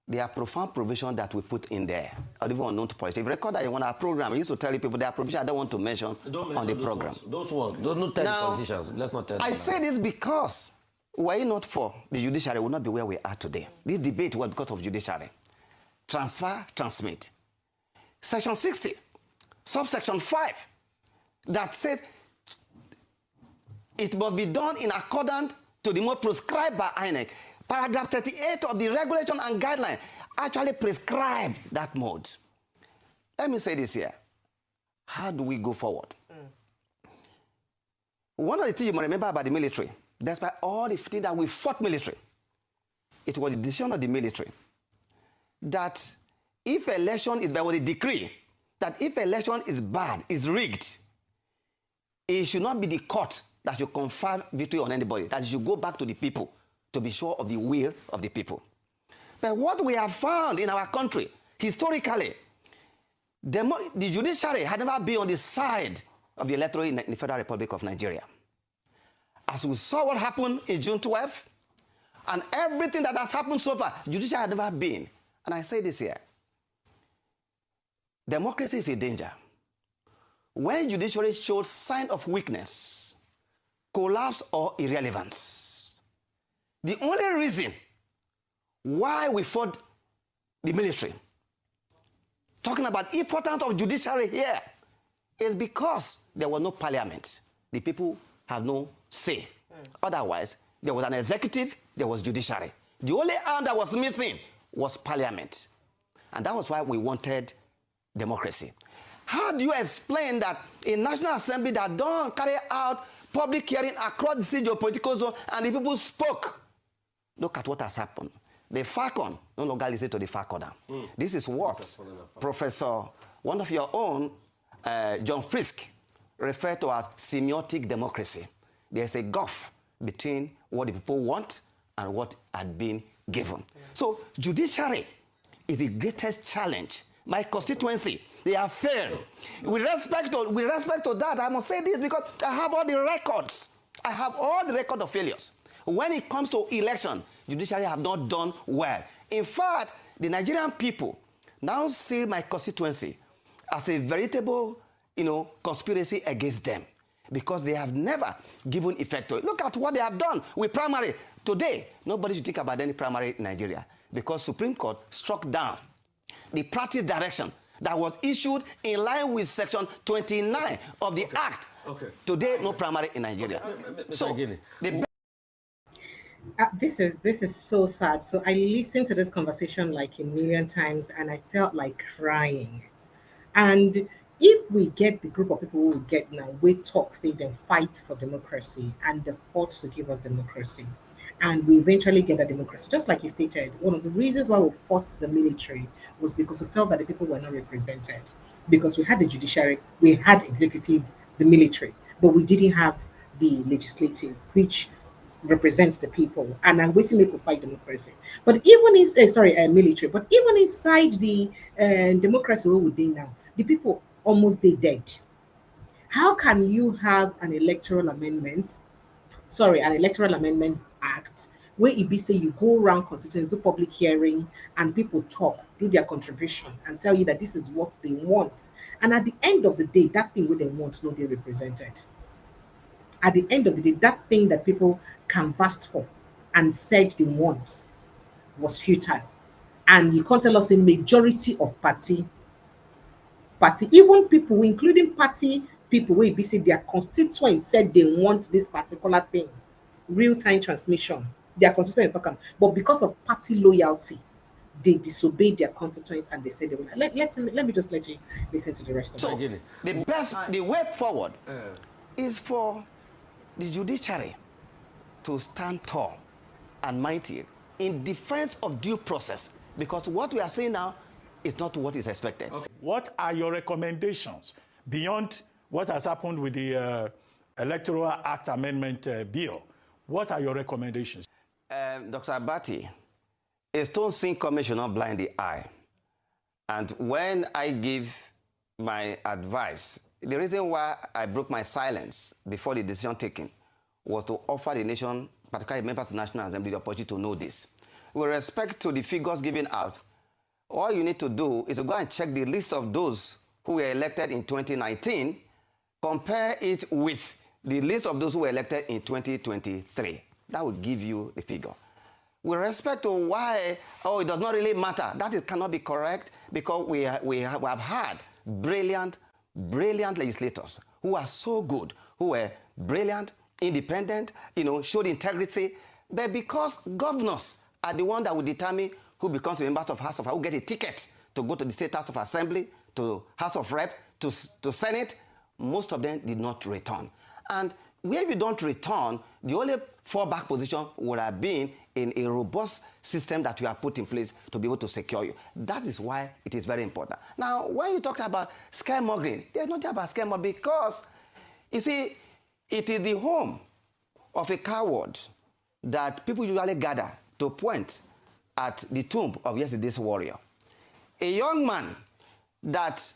there are profound provisions that we put in there, or even unknown to politicians. If you record that in one of our program, I used to tell people there are provisions I don't want to mention on the program. Those ones. Don't tell the politicians. Let's not tell them. I say this because, were it not for the judiciary, we would not be where we are today. This debate was because of judiciary. Transfer, transmit. Section 60, subsection 5, that said it must be done in accordance to the mode prescribed by INEC. Paragraph 38 of the regulation and guideline actually prescribe that mode. Let me say this here. How do we go forward? One of the things you must remember about the military, despite all the things that we fought military, it was the decision of the military that if election is, there was a decree that if election is bad, is rigged, it should not be the court that should confer victory on anybody, that should go back to the people to be sure of the will of the people. But what we have found in our country, historically, the judiciary had never been on the side of the electorate in the Federal Republic of Nigeria. As we saw what happened in June 12th, and everything that has happened so far, judiciary had never been. And I say this here. Democracy is a danger. When judiciary shows sign of weakness, collapse or irrelevance, the only reason why we fought the military, talking about the importance of judiciary here, is because there was no parliament. The people have no say. Otherwise, there was an executive, there was judiciary. The only arm that was missing was parliament. And that was why we wanted democracy. How do you explain that a National Assembly that don't carry out public hearing across the geopolitical zone and the people spoke? Look at what has happened. The Falcon no longer listen to the Falconer. This is what Professor, one of your own, John Frisk, referred to as semiotic democracy. There's a gulf between what the people want and what had been given. So judiciary is the greatest challenge my constituency. They have failed. With respect to that, I must say this because I have all the records. I have all the record of failures. When it comes to election, judiciary have not done well. In fact, the Nigerian people now see my constituency as a veritable, conspiracy against them because they have never given effect to it. Look at what they have done with primary. Today, nobody should think about any primary in Nigeria because Supreme Court struck down the practice direction that was issued in line with Section 29 of the Act. Okay. Today, no primary in Nigeria. So, this is so sad. So I listened to this conversation like a million times, and I felt like crying. And if we get the group of people we get now, we talk, say, them fight for democracy, and they fought to give us democracy, and we eventually get a democracy. Just like he stated, one of the reasons why we fought the military was because we felt that the people were not represented. Because we had the judiciary, we had executive, the military, but we didn't have the legislative, which represents the people, and I'm waiting to fight democracy. But even is military, but even inside the democracy we would now, the people almost dead. How can you have an electoral amendment act where it be say you go around constituencies, do public hearing, and people talk, do their contribution, and tell you that this is what they want, and at the end of the day, that thing what they want not they represented. At the end of the day, that thing that people canvassed for and said they want was futile. And you can't tell us a majority of party, even people, including party people, where be say their constituents said they want this particular thing, real-time transmission. Their constituents not come, but because of party loyalty, they disobeyed their constituents and they said they will. Let me just let you listen to the rest of it. The way forward is for the judiciary to stand tall and mighty in defense of due process, because what we are saying now is not what is expected. Okay. What are your recommendations beyond what has happened with the Electoral Act Amendment Bill? What are your recommendations? Dr. Abati, a stone sink commission should not blind the eye. And when I give my advice, the reason why I broke my silence before the decision taken was to offer the nation, particularly members of the National Assembly, the opportunity to know this. With respect to the figures given out, all you need to do is to go and check the list of those who were elected in 2019, compare it with the list of those who were elected in 2023. That will give you the figure. With respect to why, it does not really matter, that cannot be correct, because we have had brilliant legislators who are so good, who were brilliant, independent, showed integrity, but because governors are the one that will determine who becomes a member of House of, who get a ticket to go to the State House of Assembly, to House of Rep, to Senate, most of them did not return. And where you don't return, the only fallback position would have been in a robust system that you have put in place to be able to secure you. That is why it is very important. Now, when you talk about scaremongering, there's nothing about scaremongering, because, you see, it is the home of a coward that people usually gather to point at the tomb of yesterday's warrior. A young man that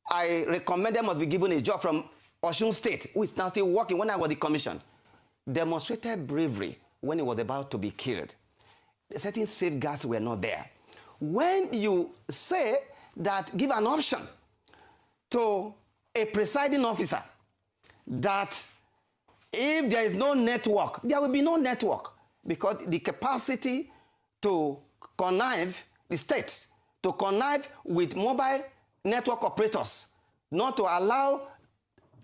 I recommended must be given a job from Osun State, who is now still working when I was the commission, demonstrated bravery when he was about to be killed. Certain safeguards were not there. When you say that, give an option to a presiding officer that if there is no network, there will be no network, because the capacity to connive the states, to connive with mobile network operators, not to allow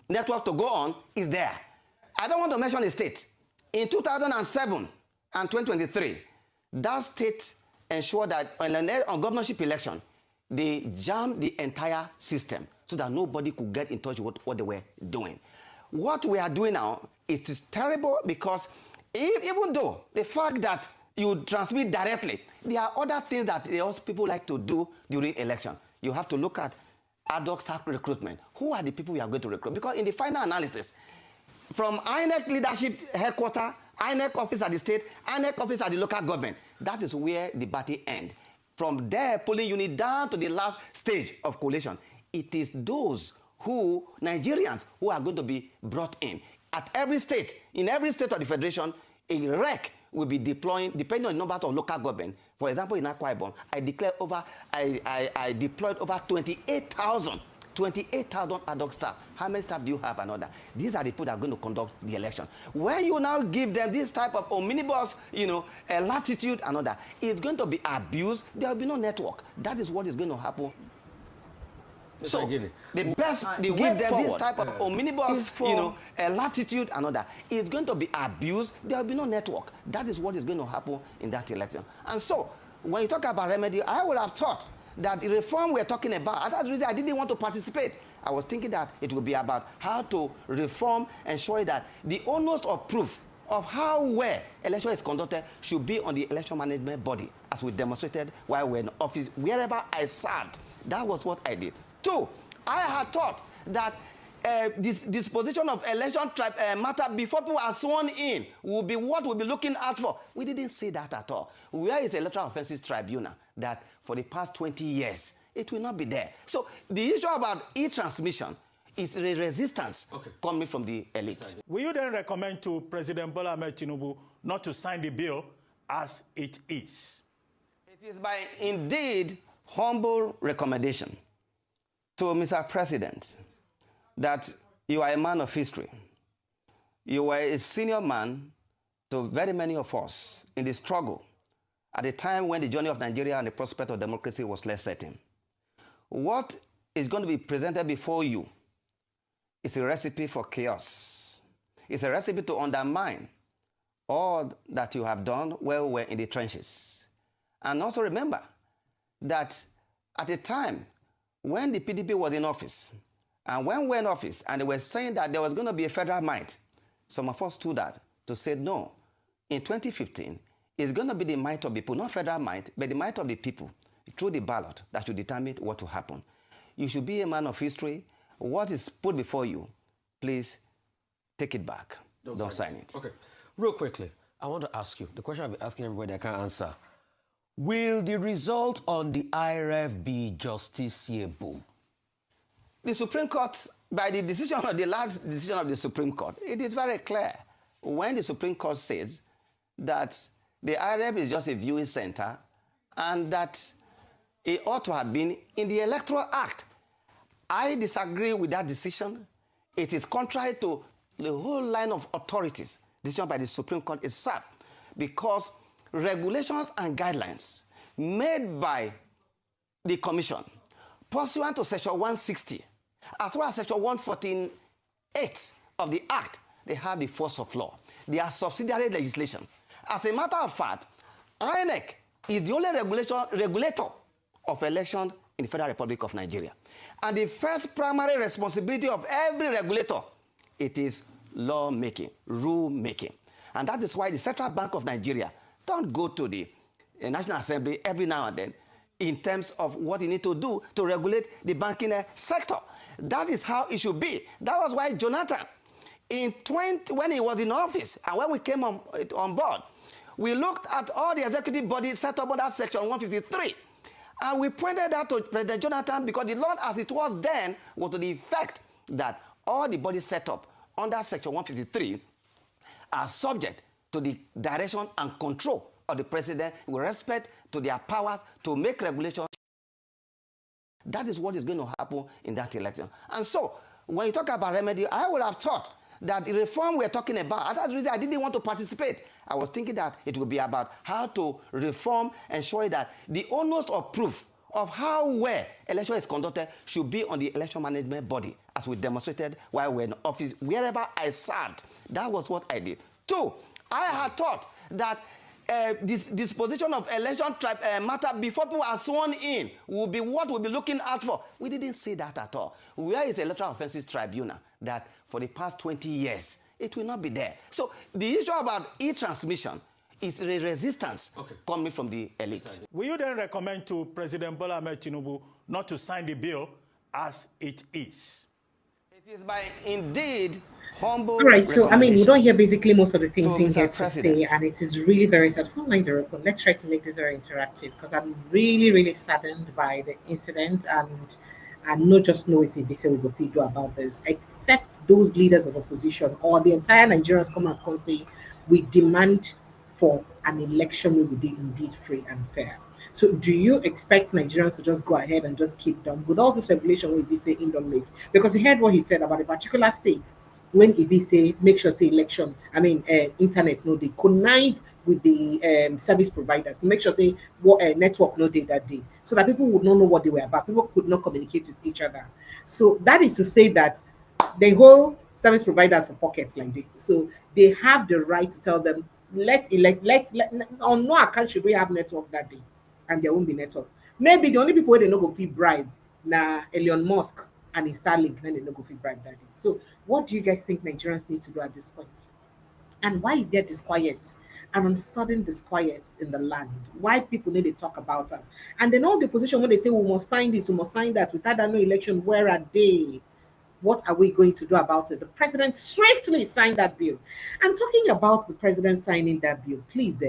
network to go on, is there. I don't want to mention a state. In 2007 and 2023, that state ensured that on governorship election, they jammed the entire system so that nobody could get in touch with what they were doing. What we are doing now, it is terrible, because even though the fact that you transmit directly, there are other things that people like to do during election. You have to look at ad hoc staff recruitment. Who are the people we are going to recruit? Because in the final analysis, from INEC leadership headquarters, INEC office at the state, INEC office at the local government, that is where the battle ends. from their polling unit down to the last stage of collation. It is those Nigerians who are going to be brought in. At every state, in every state of the Federation, a REC will be deploying, depending on the number of local government. For example, in Akwa Ibom, I deployed over 28,000 ad hoc staff. How many staff do you have? Another. These are the people that are going to conduct the election. When you now give them this type of omnibus, latitude, another, it's going to be abused. There will be no network. That is what is going to happen. So the best, they give them this type of omnibus, latitude, another, it's going to be abused. There will be no network. That is what is going to happen in that election. And so, when you talk about remedy, I would have thought that the reform we're talking about, and that's the reason I didn't want to participate. I was thinking that it would be about how to reform, ensure that the onus of proof of how well election is conducted should be on the election management body, as we demonstrated while we were in office, wherever I served. That was what I did. Two, I had thought that this disposition of election matter before people are sworn in will be what we'll be looking out for. We didn't see that at all. Where is the Electoral Offences Tribunal that for the past 20 years, it will not be there? So the issue about e-transmission is a resistance coming from the elite. Will you then recommend to President Bola Ahmed Tinubu not to sign the bill as it is? It is by indeed humble recommendation to Mr. President that you are a man of history. You were a senior man to very many of us in the struggle at a time when the journey of Nigeria and the prospect of democracy was less certain. What is going to be presented before you is a recipe for chaos. It's a recipe to undermine all that you have done while we're in the trenches. And also remember that at a time when the PDP was in office, and when we were in office, and they were saying that there was going to be a federal might, some of us stood out to say, no, in 2015, it's going to be the might of the people, not federal might, but the might of the people, through the ballot, that should determine what will happen. You should be a man of history. What is put before you, please take it back. Don't sign it. Okay. Real quickly, I want to ask you, the question I've been asking everybody I can't answer. Will the result on the IRF be justiciable? The Supreme Court, by the decision of the last decision of the Supreme Court, it is very clear when the Supreme Court says that the IRF is just a viewing center and that it ought to have been in the Electoral Act. I disagree with that decision. It is contrary to the whole line of authorities, decision by the Supreme Court itself, because regulations and guidelines made by the Commission pursuant to Section 160, as well as Section 148 of the Act, they have the force of law. They are subsidiary legislation. As a matter of fact, INEC is the only regulator of election in the Federal Republic of Nigeria. And the first primary responsibility of every regulator, it is law-making, rule-making. And that is why the Central Bank of Nigeria don't go to the National Assembly every now and then in terms of what you need to do to regulate the banking sector. That is how it should be. That was why Jonathan, when he was in office, and when we came on board, we looked at all the executive bodies set up under Section 153. And we pointed out to President Jonathan because the law as it was then was to the effect that all the bodies set up under Section 153 are subject to the direction and control of the president with respect to their powers to make regulations. That is what is going to happen in that election. And so, when you talk about remedy, I would have thought that the reform we're talking about, and that's the reason I didn't want to participate. I was thinking that it would be about how to reform, ensure that the onus of proof of how well election is conducted should be on the election management body, as we demonstrated while we were in office, wherever I served. That was what I did. Two, I had thought that this disposition of election matter before people are sworn in will be what we'll be looking out for. We didn't see that at all. Where is the Electoral Offences Tribunal that for the past 20 years, it will not be there? So the issue about e-transmission is a resistance coming from the elite. Will you then recommend to President Bola Ahmed Tinubu not to sign the bill as it is? It is by indeed humble All right, so I mean, we don't recommendation hear basically most of the to things we get Mr. to say, President. and it is really very sad. Phone lines are open. Let's try to make this very interactive because I'm really, really saddened by the incident, and not just know it's a say we go do about this, except those leaders of opposition or the entire Nigerians come out and say we demand for an election will be indeed free and fair. So do you expect Nigerians to just go ahead and just keep them with all this regulation will be saying don't make? Because he heard what he said about a particular state when e be say make sure say election internet no dey connive with the service providers to make sure say what network no dey that day so that people would not know what they were about, people could not communicate with each other. So that is to say that the whole service providers are pockets like this, so they have the right to tell them let elect let on no account should we have network that day, and there won't be network. Maybe the only people wey dey no go fit bribe na Elon Musk and his Starlink, then they no go fit bribe that day. So what do you guys think Nigerians need to do at this point? And why is there disquiet and sudden disquiet in the land? Why people need to talk about it? And then all the opposition when they say we must sign this, we must sign that, without that no election, where are they? What are we going to do about it? The president swiftly signed that bill. And talking about the president signing that bill, please,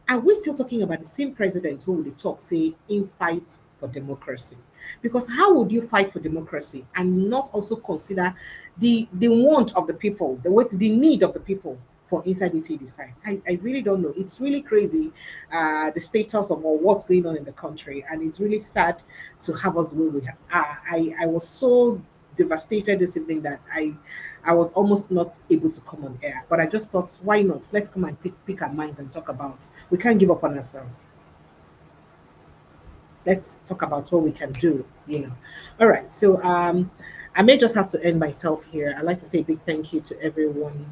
are we still talking about the same president who would talk, say, in fight for democracy? Because how would you fight for democracy and not also consider the want of the people, the need of the people for inside this decide? I really don't know. It's really crazy, the status of what's going on in the country, and it's really sad to have us the way we are. I was so devastated this evening that I was almost not able to come on air. But I just thought, why not? Let's come and pick our minds and talk about. We can't give up on ourselves. Let's talk about what we can do, All right. So I may just have to end myself here. I'd like to say a big thank you to everyone.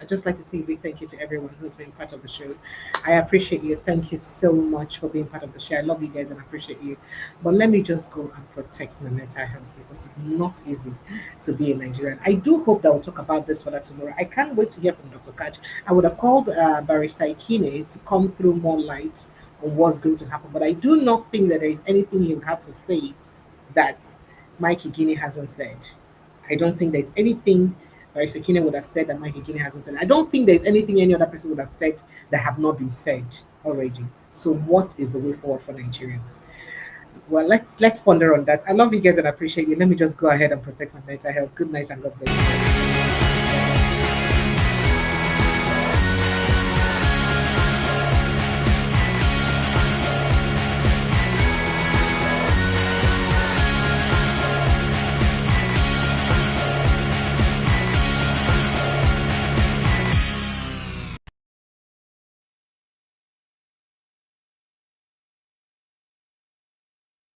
I just like to say a big thank you to everyone who's been part of the show. I appreciate you. Thank you so much for being part of the show. I love you guys and appreciate you. But let me just go and protect my mental health because it's not easy to be a Nigerian. I do hope that we'll talk about this further tomorrow. I can't wait to hear from Dr. Kaj. I would have called Barrister Ikine to come through more light on what's going to happen. But I do not think that there is anything he would have to say that Mike Igini hasn't said. I don't think there's anything Barrister Ikine would have said that Mike Igini hasn't said. I don't think there's anything any other person would have said that have not been said already. So what is the way forward for Nigerians? Well, let's ponder on that. I love you guys and appreciate you. Let me just go ahead and protect my mental health. Good night and God bless you.